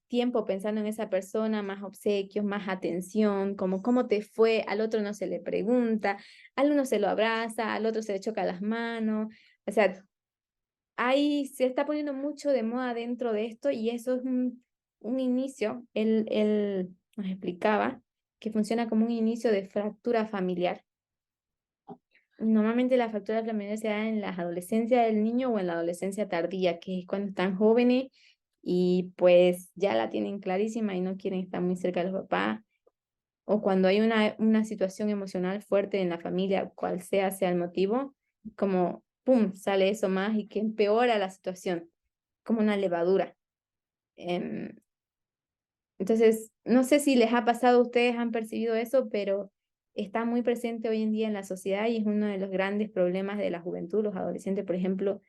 tiempo pensando en esa persona, más obsequios, más atención, como cómo te fue, al otro no se le pregunta, al uno se lo abraza, al otro se le choca las manos, o sea, ahí se está poniendo mucho de moda dentro de esto y eso es un inicio, él nos explicaba que funciona como un inicio de fractura familiar. Normalmente la fractura familiar se da en la adolescencia del niño o en la adolescencia tardía, que es cuando están jóvenes y pues ya la tienen clarísima y no quieren estar muy cerca de los papás, o cuando hay una situación emocional fuerte en la familia, cual sea el motivo, como pum, sale eso más y que empeora la situación, como una levadura. Em, entonces, no sé si les ha pasado, ustedes han percibido eso, pero está muy presente hoy en día en la sociedad y es uno de los grandes problemas de la juventud. Los adolescentes, por ejemplo,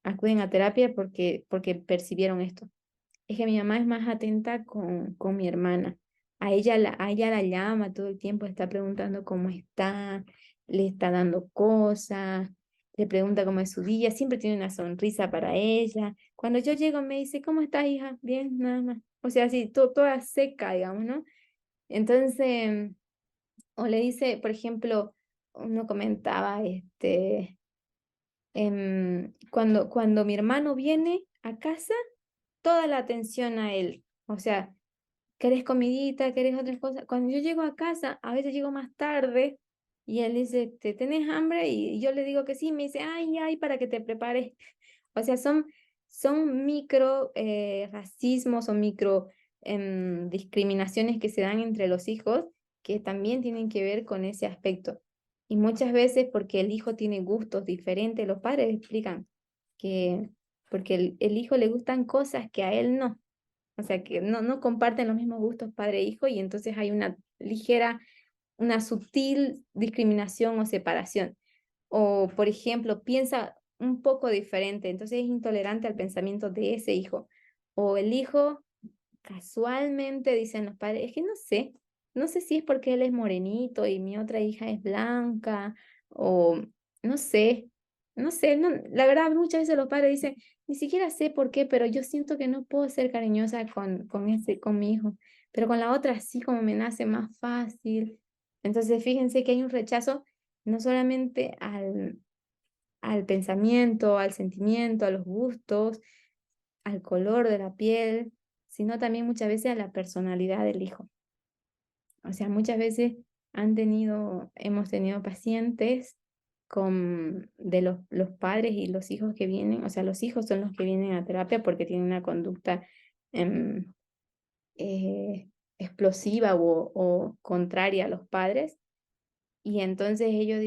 acuden a terapia porque percibieron esto. Es que mi mamá es más atenta con mi hermana. A ella la llama todo el tiempo, está preguntando cómo está, le está dando cosas, le pregunta cómo es su día, siempre tiene una sonrisa para ella. Cuando yo llego me dice, ¿cómo estás, hija? Bien, nada más. O sea, así, toda seca, digamos, ¿no? Entonces, o le dice, por ejemplo, uno comentaba, cuando mi hermano viene a casa, toda la atención a él. O sea, ¿querés comidita? ¿Querés otras cosas? Cuando yo llego a casa, a veces llego más tarde Y él dice, ¿te tenés hambre? Y yo le digo que sí, me dice, ay, ay, para que te prepares. O sea, son micro racismos o micro discriminaciones que se dan entre los hijos que también tienen que ver con ese aspecto. Y muchas veces porque el hijo tiene gustos diferentes, los padres explican que porque el hijo le gustan cosas que a él no. O sea, que no comparten los mismos gustos padre e hijo y entonces hay una ligera, una sutil discriminación o separación. O, por ejemplo, piensa un poco diferente, entonces es intolerante al pensamiento de ese hijo. O el hijo casualmente dicen los padres, es que no sé si es porque él es morenito y mi otra hija es blanca, o no sé, la verdad muchas veces los padres dicen, ni siquiera sé por qué, pero yo siento que no puedo ser cariñosa con mi hijo, pero con la otra sí como me nace más fácil. Entonces fíjense que hay un rechazo no solamente al pensamiento, al sentimiento, a los gustos, al color de la piel, sino también muchas veces a la personalidad del hijo. O sea, muchas veces hemos tenido pacientes de los padres y los hijos que vienen, o sea, los hijos son los que vienen a terapia porque tienen una conducta em, eh, explosiva o contraria a los padres. Y entonces ellos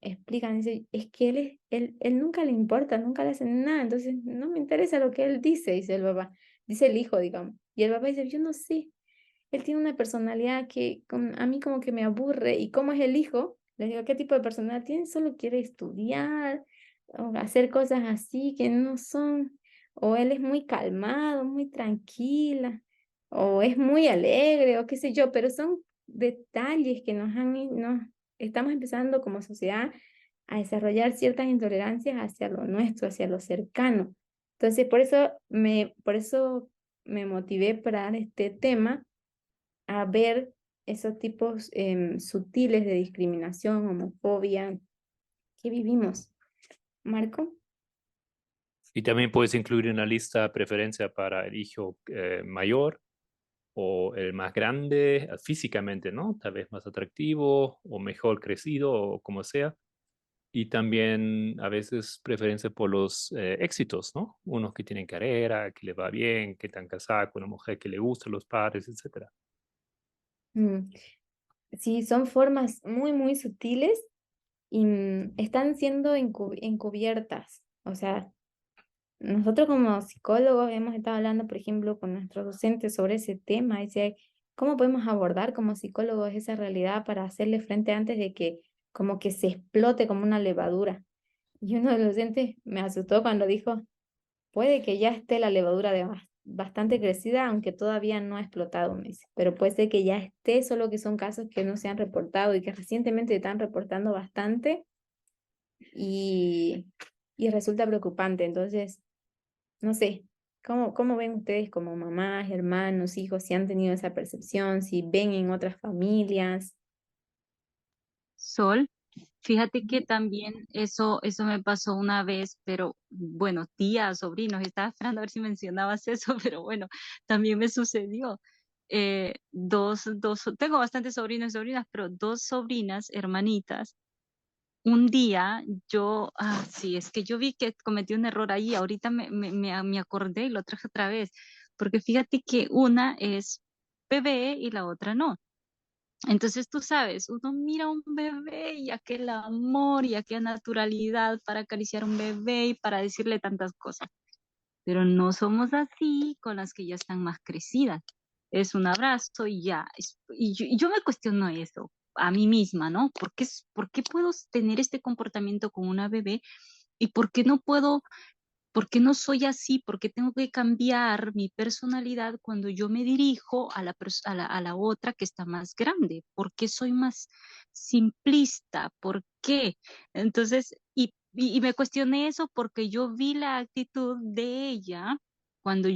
explican, es que él nunca le importa, nunca le hacen nada, entonces no me interesa lo que él dice, dice el papá, dice el hijo, digamos. Y el papá dice, yo no sé, él tiene una personalidad que a mí como que me aburre. ¿Y cómo es el hijo? Les digo, ¿qué tipo de personalidad tiene? Solo quiere estudiar o hacer cosas así que no son, o él es muy calmado, muy tranquila, o es muy alegre, o qué sé yo, pero son detalles que nos estamos empezando como sociedad a desarrollar ciertas intolerancias hacia lo nuestro, hacia lo cercano. Entonces, por eso me motivé para dar este tema a ver esos tipos sutiles de discriminación, homofobia que vivimos. Marco. Y también puedes incluir una lista preferencia para el hijo mayor o el más grande físicamente, ¿no? Tal vez más atractivo o mejor crecido o como sea. Y también a veces preferencia por los éxitos, ¿no? Unos que tienen carrera, que les va bien, que están casados con una mujer que le gusta, los padres, etcétera. Mm, Sí, son formas muy, muy sutiles y están siendo encubiertas. O sea, nosotros como psicólogos hemos estado hablando, por ejemplo, con nuestros docentes sobre ese tema, dice, ¿cómo podemos abordar como psicólogos esa realidad para hacerle frente antes de que como que se explote como una levadura? Y uno de los docentes me asustó cuando dijo, puede que ya esté la levadura bastante crecida, aunque todavía no ha explotado, me dice, pero puede ser que ya esté, solo que son casos que no se han reportado y que recientemente están reportando bastante y, y resulta preocupante. Entonces, no sé, ¿cómo ven ustedes como mamás, hermanos, hijos, si han tenido esa percepción, si ven en otras familias? Sol, fíjate que también eso me pasó una vez, pero bueno, tías, sobrinos, estaba esperando a ver si mencionabas eso, pero bueno, también me sucedió. Tengo bastantes sobrinos y sobrinas, pero dos sobrinas, hermanitas. Un día sí, es que yo vi que cometí un error ahí, ahorita me acordé y lo traje otra vez, porque fíjate que una es bebé y la otra no. Entonces tú sabes, uno mira a un bebé y aquel amor y aquella naturalidad para acariciar a un bebé y para decirle tantas cosas, pero no somos así con las que ya están más crecidas. Es un abrazo y ya. Y yo me cuestiono eso a mí misma, ¿no? ¿Por qué puedo tener este comportamiento con una bebé y por qué no soy así? ¿Por qué tengo que cambiar mi personalidad cuando yo me dirijo a la otra que está más grande? ¿Por qué soy más simplista? ¿Por qué? Entonces, y me cuestioné eso porque yo vi la actitud de ella cuando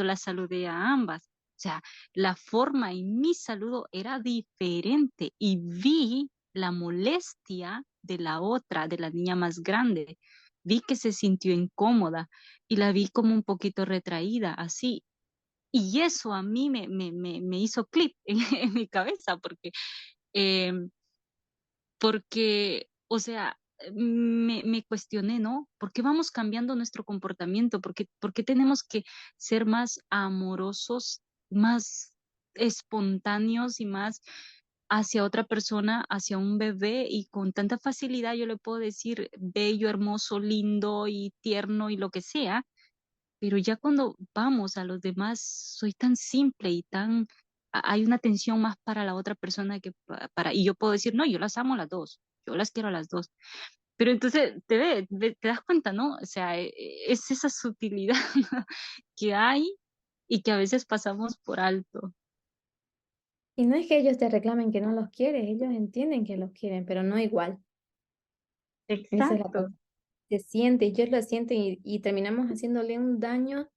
la saludé a ambas. O sea, la forma en mi saludo era diferente y vi la molestia de la otra, de la niña más grande. Vi que se sintió incómoda y la vi como un poquito retraída, así. Y eso a mí me hizo clic en mi cabeza, porque eh, porque, o sea, me cuestioné, ¿no? ¿Por qué vamos cambiando nuestro comportamiento? Por qué tenemos que ser más amorosos, más espontáneos y más hacia otra persona, hacia un bebé, y con tanta facilidad yo le puedo decir bello, hermoso, lindo y tierno y lo que sea, pero ya cuando vamos a los demás soy tan simple y tan, hay una atención más para la otra persona que para, y yo puedo decir, no, yo las amo a las dos, yo las quiero a las dos. Pero entonces te das cuenta, ¿no? O sea, es esa sutilidad que hay y que a veces pasamos por alto. Y no es que ellos te reclamen que no los quieres, ellos entienden que los quieren, pero no igual. Esa es la Exacto. cosa. Se siente, ellos lo sienten y terminamos haciéndole un daño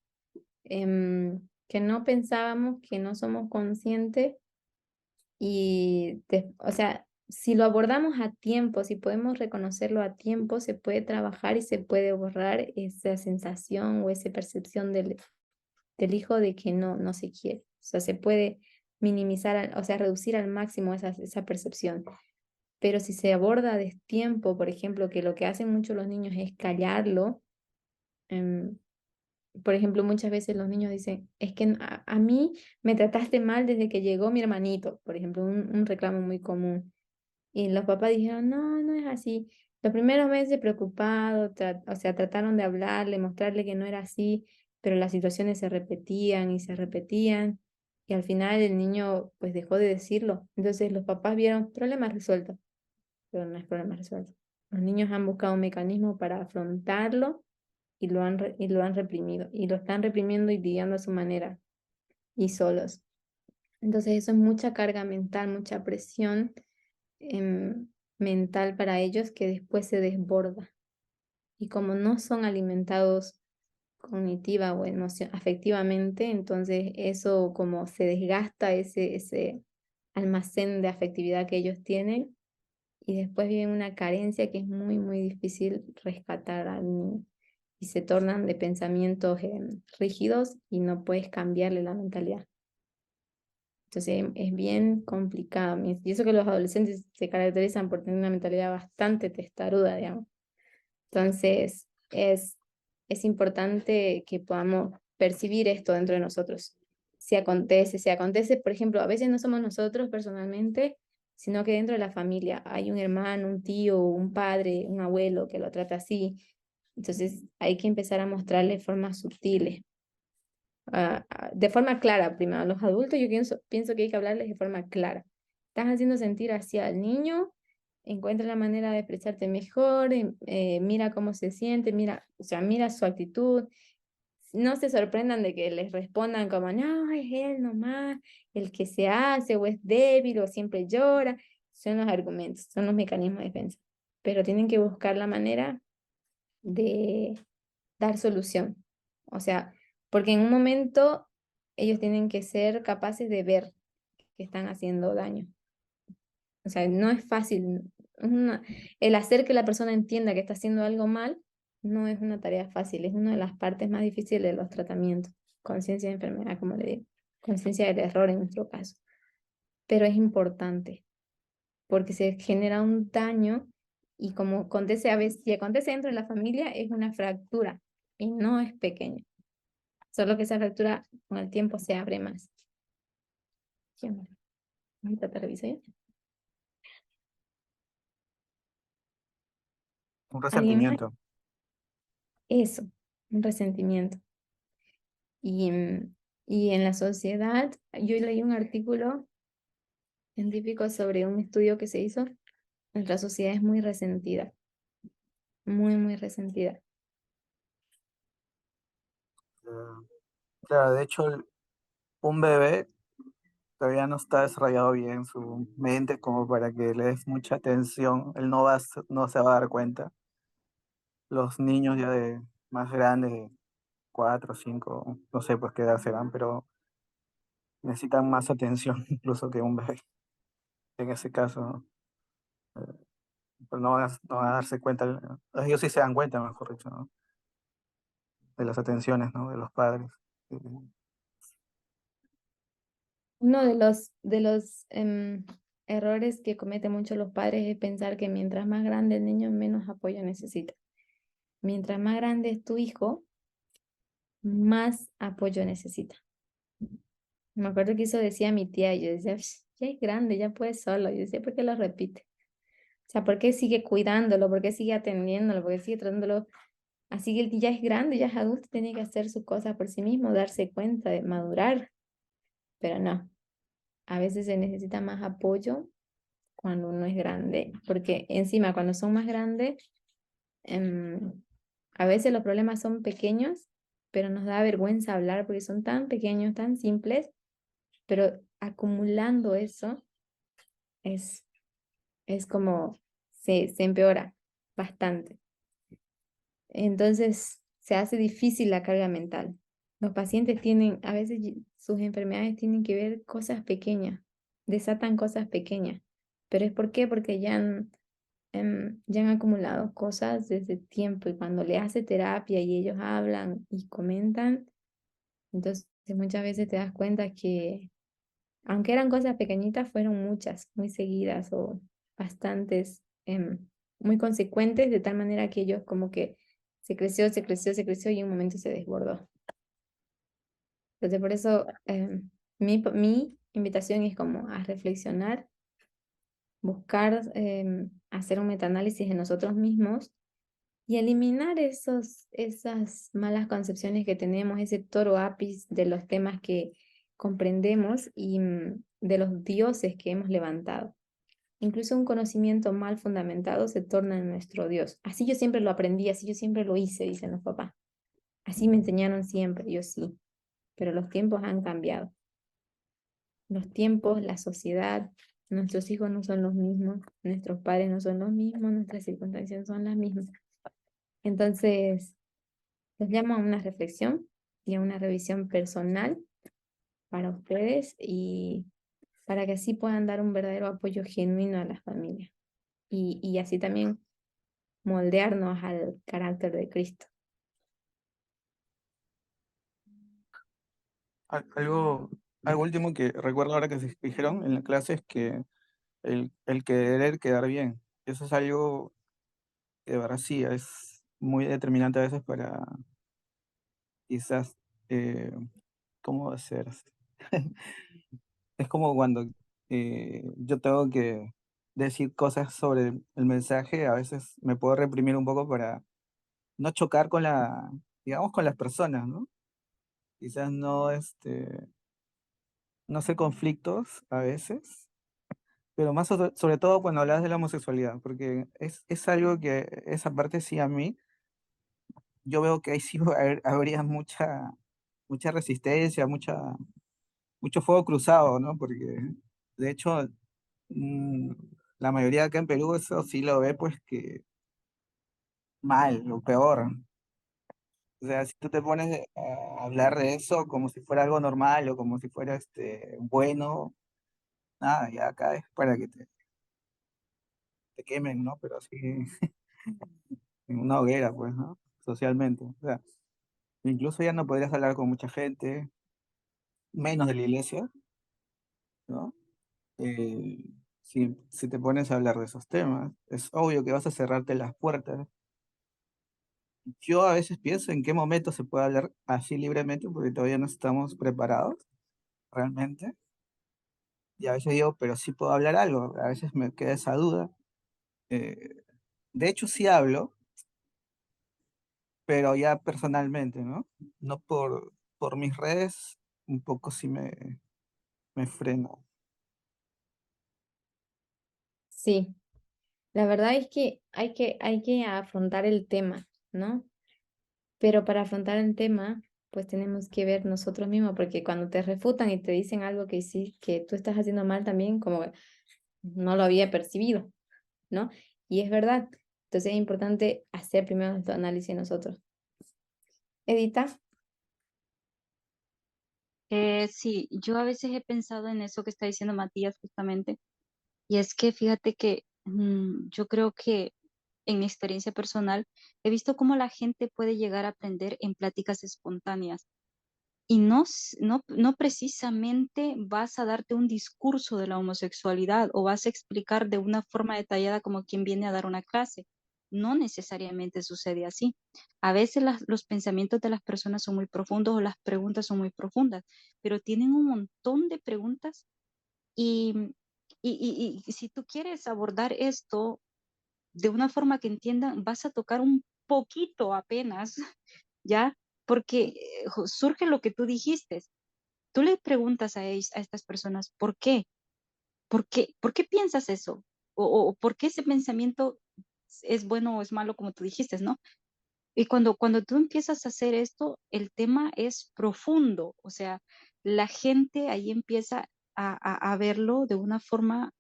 que no pensábamos, que no somos conscientes. O sea, si lo abordamos a tiempo, si podemos reconocerlo a tiempo, se puede trabajar y se puede borrar esa sensación o esa percepción del hijo de que no se quiere. O sea, se puede minimizar, o sea, reducir al máximo esa percepción. Pero si se aborda a destiempo, por ejemplo, que lo que hacen mucho los niños es callarlo, em, por ejemplo, muchas veces los niños dicen, es que a mí me trataste mal desde que llegó mi hermanito, por ejemplo, un reclamo muy común. Y los papás dijeron, no, no es así. Los primeros meses preocupados, o sea, trataron de hablarle, mostrarle que no era así, pero las situaciones se repetían y se repetían. Y al final el niño pues dejó de decirlo. Entonces los papás vieron problemas resueltos, pero no es problema resuelto. Los niños han buscado un mecanismo para afrontarlo y lo han reprimido. Y lo están reprimiendo y lidiando a su manera y solos. Entonces eso es mucha carga mental, mucha presión mental para ellos que después se desborda. Y como no son alimentados cognitiva o afectivamente, entonces eso como se desgasta ese almacén de afectividad que ellos tienen y después viven una carencia que es muy, muy difícil rescatar al niño. Y se tornan de pensamientos rígidos y no puedes cambiarle la mentalidad. Entonces es bien complicado. Y eso que los adolescentes se caracterizan por tener una mentalidad bastante testaruda, digamos. Entonces es importante que podamos percibir esto dentro de nosotros. Si acontece, por ejemplo, a veces no somos nosotros personalmente, sino que dentro de la familia hay un hermano, un tío, un padre, un abuelo que lo trata así. Entonces hay que empezar a mostrarle formas sutiles de forma clara primero. A los adultos yo pienso que hay que hablarles de forma clara. Estás haciendo sentir así al niño, encuentra la manera de expresarte mejor, mira cómo se siente, mira, o sea, mira su actitud. No se sorprendan de que les respondan como, no, es él nomás, el que se hace, o es débil, o siempre llora. Son los argumentos, son los mecanismos de defensa. Pero tienen que buscar la manera de dar solución. O sea, porque en un momento ellos tienen que ser capaces de ver que están haciendo daño. O sea, no es fácil. El hacer que la persona entienda que está haciendo algo mal no es una tarea fácil, es una de las partes más difíciles de los tratamientos. Conciencia de enfermedad, como le digo. Conciencia del error en nuestro caso. Pero es importante porque se genera un daño y como acontece a veces, si acontece dentro de la familia, es una fractura y no es pequeña. Solo que esa fractura con el tiempo se abre más. ¿Quién? Ahorita te reviso ya. Un ¿Alguien más? resentimiento. Eso, un resentimiento. Y, y en la sociedad, yo leí un artículo científico sobre un estudio que se hizo. Nuestra sociedad es muy resentida, muy, muy resentida. Eh, Claro, de hecho, un bebé todavía no está desarrollado bien su mente como para que le des mucha atención. Él no se va a dar cuenta. Los niños ya de más grandes, de 4, 5, no sé por qué edad serán, pero necesitan más atención incluso que un bebé. En ese caso, pues no van a darse cuenta, ellos sí se dan cuenta, mejor dicho, ¿no? De las atenciones, ¿no? De los padres. Uno de los errores que cometen mucho los padres es pensar que mientras más grande el niño, menos apoyo necesita. Mientras más grande es tu hijo, más apoyo necesita. Me acuerdo que eso decía mi tía, y yo decía, ya es grande, ya puede solo. Yo decía, ¿por qué lo repite? O sea, ¿por qué sigue cuidándolo? ¿Por qué sigue atendiéndolo? ¿Por qué sigue tratándolo? Así que él ya es grande, ya es adulto, tiene que hacer sus cosas por sí mismo, darse cuenta de madurar. Pero no, a veces se necesita más apoyo cuando uno es grande, porque encima cuando son más grandes, em, a veces los problemas son pequeños, pero nos da vergüenza hablar porque son tan pequeños, tan simples, pero acumulando eso es, es como se empeora bastante. Entonces se hace difícil la carga mental. Los pacientes tienen, a veces sus enfermedades tienen que ver cosas pequeñas, desatan cosas pequeñas. ¿Pero es por qué? Porque ya han acumulado cosas desde tiempo y cuando le hace terapia y ellos hablan y comentan, entonces muchas veces te das cuenta que aunque eran cosas pequeñitas, fueron muchas, muy seguidas o bastantes, muy consecuentes, de tal manera que ellos como que se creció y en un momento se desbordó. Entonces por eso mi invitación es como a reflexionar, buscar hacer un metaanálisis de nosotros mismos y eliminar esas malas concepciones que tenemos, ese toro apis de los temas que comprendemos y de los dioses que hemos levantado. Incluso un conocimiento mal fundamentado se torna en nuestro Dios. Así yo siempre lo aprendí, así yo siempre lo hice, dicen los papás. Así me enseñaron siempre, yo sí. Pero los tiempos han cambiado. Los tiempos, la sociedad, nuestros hijos no son los mismos, nuestros padres no son los mismos, nuestras circunstancias son las mismas. Entonces, los llamo a una reflexión y a una revisión personal para ustedes y para que así puedan dar un verdadero apoyo genuino a las familias y así también moldearnos al carácter de Cristo. Algo último que recuerdo ahora que se dijeron en la clase es que el querer quedar bien. Eso es algo que de verdad sí es muy determinante a veces para quizás, ¿cómo hacer? Es como cuando yo tengo que decir cosas sobre el mensaje, a veces me puedo reprimir un poco para no chocar con digamos, con las personas, ¿no? Quizás no, no hacer conflictos a veces, pero más sobre todo cuando hablas de la homosexualidad, porque es algo que esa parte sí a mí, yo veo que ahí sí habría mucha resistencia, mucho fuego cruzado, ¿no? Porque de hecho mm, la mayoría acá en Perú eso sí lo ve pues que mal, lo peor. O sea, si tú te pones a hablar de eso como si fuera algo normal o como si fuera bueno, nada, ya acá es para que te quemen, ¿no? Pero así en una hoguera, pues, ¿no? Socialmente. O sea, incluso ya no podrías hablar con mucha gente, menos de la iglesia, ¿no? Eh, si te pones a hablar de esos temas, es obvio que vas a cerrarte las puertas. Yo a veces pienso en qué momento se puede hablar así libremente, porque todavía no estamos preparados realmente. Y a veces digo, pero sí puedo hablar algo. A veces me queda esa duda. Eh, de hecho, sí hablo, pero ya personalmente, ¿no? No por mis redes, un poco sí me freno. Sí, la verdad es que hay que afrontar el tema, ¿no? Pero para afrontar el tema, pues tenemos que ver nosotros mismos, porque cuando te refutan y te dicen algo que sí, que tú estás haciendo mal también, como que no lo había percibido, ¿no? Y es verdad. Entonces es importante hacer primero nuestro análisis nosotros. Edita, Sí, yo a veces he pensado en eso que está diciendo Matías justamente, y es que fíjate que yo creo que en mi experiencia personal he visto cómo la gente puede llegar a aprender en pláticas espontáneas y no precisamente vas a darte un discurso de la homosexualidad o vas a explicar de una forma detallada como quien viene a dar una clase. No necesariamente sucede así. A veces los pensamientos de las personas son muy profundos o las preguntas son muy profundas, pero tienen un montón de preguntas y, y si tú quieres abordar esto de una forma que entiendan, vas a tocar un poquito apenas, ¿ya? Porque surge lo que tú dijiste. Tú le preguntas a estas personas, ¿por qué? ¿Por qué piensas eso? O ¿por qué ese pensamiento es bueno o es malo, como tú dijiste, ¿no? Y cuando tú empiezas a hacer esto, el tema es profundo, o sea, la gente ahí empieza a verlo de una forma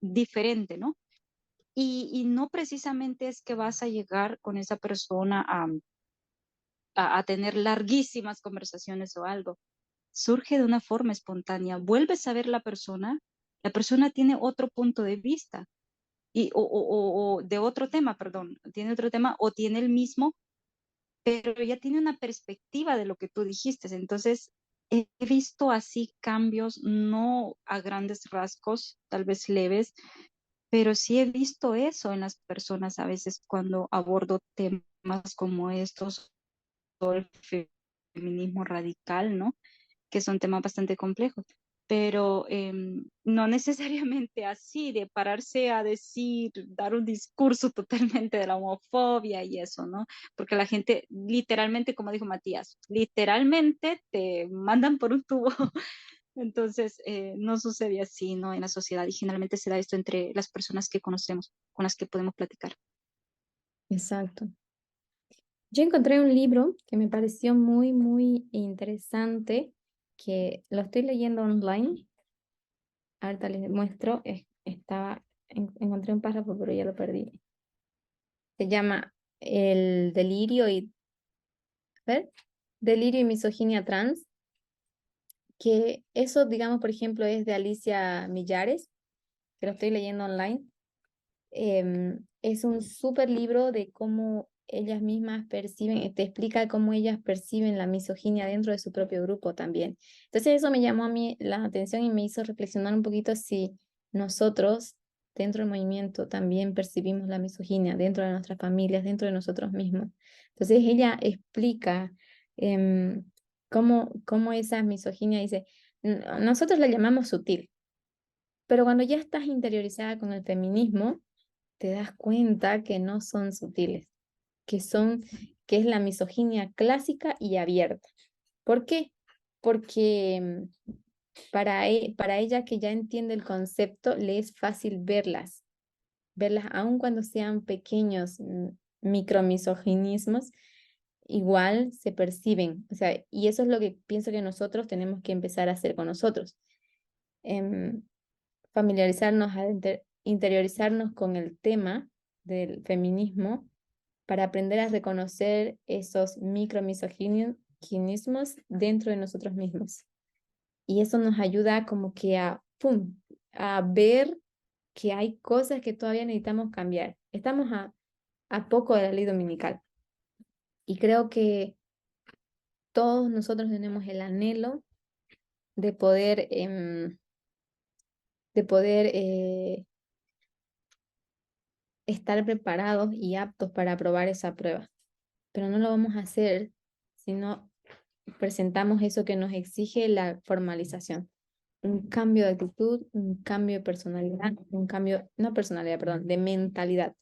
diferente, ¿no? Y no precisamente es que vas a llegar con esa persona a tener larguísimas conversaciones o algo. Surge de una forma espontánea. Vuelves a ver la persona tiene otro punto de vista o de otro tema, perdón, tiene otro tema o tiene el mismo, pero ya tiene una perspectiva de lo que tú dijiste. Entonces, he visto así cambios, no a grandes rasgos, tal vez leves, pero sí he visto eso en las personas a veces cuando abordo temas como estos, o el feminismo radical, ¿no? Que son temas bastante complejos, pero no necesariamente así de pararse a decir, dar un discurso totalmente de la homofobia y eso, ¿no? Porque la gente literalmente, como dijo Matías, literalmente te mandan por un tubo. Entonces, no sucede así, ¿no? En la sociedad y generalmente se da esto entre las personas que conocemos, con las que podemos platicar. Exacto. Yo encontré un libro que me pareció muy, muy interesante, que lo estoy leyendo online. Ahorita les muestro, encontré un párrafo, pero ya lo perdí. Se llama El delirio a ver, Delirio y misoginia trans, que eso, digamos, por ejemplo, es de Alicia Millares, que lo estoy leyendo online. Es un súper libro de cómo ellas mismas perciben, te explica cómo ellas perciben la misoginia dentro de su propio grupo también. Entonces eso me llamó a mí la atención y me hizo reflexionar un poquito si nosotros dentro del movimiento también percibimos la misoginia dentro de nuestras familias, dentro de nosotros mismos. Entonces ella explica cómo esa misoginia dice, nosotros la llamamos sutil, pero cuando ya estás interiorizada con el feminismo, te das cuenta que no son sutiles, que es la misoginia clásica y abierta. ¿Por qué? Porque para ella que ya entiende el concepto, le es fácil verlas aun cuando sean pequeños micromisoginismos, igual se perciben. O sea, y eso es lo que pienso que nosotros tenemos que empezar a hacer con nosotros. Familiarizarnos, interiorizarnos con el tema del feminismo para aprender a reconocer esos micromisoginismos dentro de nosotros mismos. Y eso nos ayuda como que a ver que hay cosas que todavía necesitamos cambiar. Estamos a poco de la ley dominical. Y creo que todos nosotros tenemos el anhelo de poder, de poder estar preparados y aptos para aprobar esa prueba. Pero no lo vamos a hacer si no presentamos eso que nos exige la formalización. Un cambio de actitud, un cambio de personalidad, un cambio, no personalidad, perdón, de mentalidad.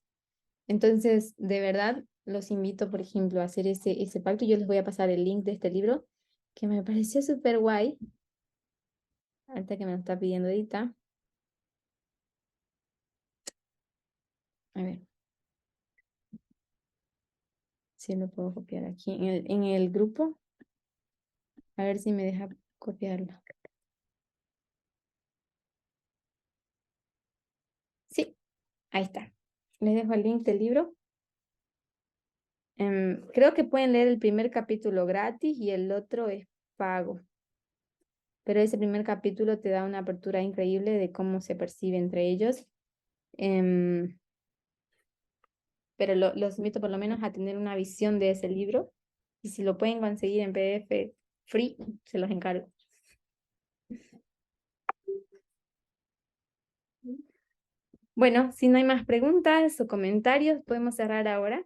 Entonces, de verdad, los invito, por ejemplo, a hacer ese pacto. Yo les voy a pasar el link de este libro, que me pareció súper guay. Ahorita que me lo está pidiendo Edita. A ver si lo puedo copiar aquí en el grupo. A ver si me deja copiarlo. Sí, ahí está. Les dejo el link del libro. Creo que pueden leer el primer capítulo gratis y el otro es pago. Pero ese primer capítulo te da una apertura increíble de cómo se percibe entre ellos. Pero los invito por lo menos a tener una visión de ese libro. Y si lo pueden conseguir en PDF, free, se los encargo. Bueno, si no hay más preguntas o comentarios, podemos cerrar ahora.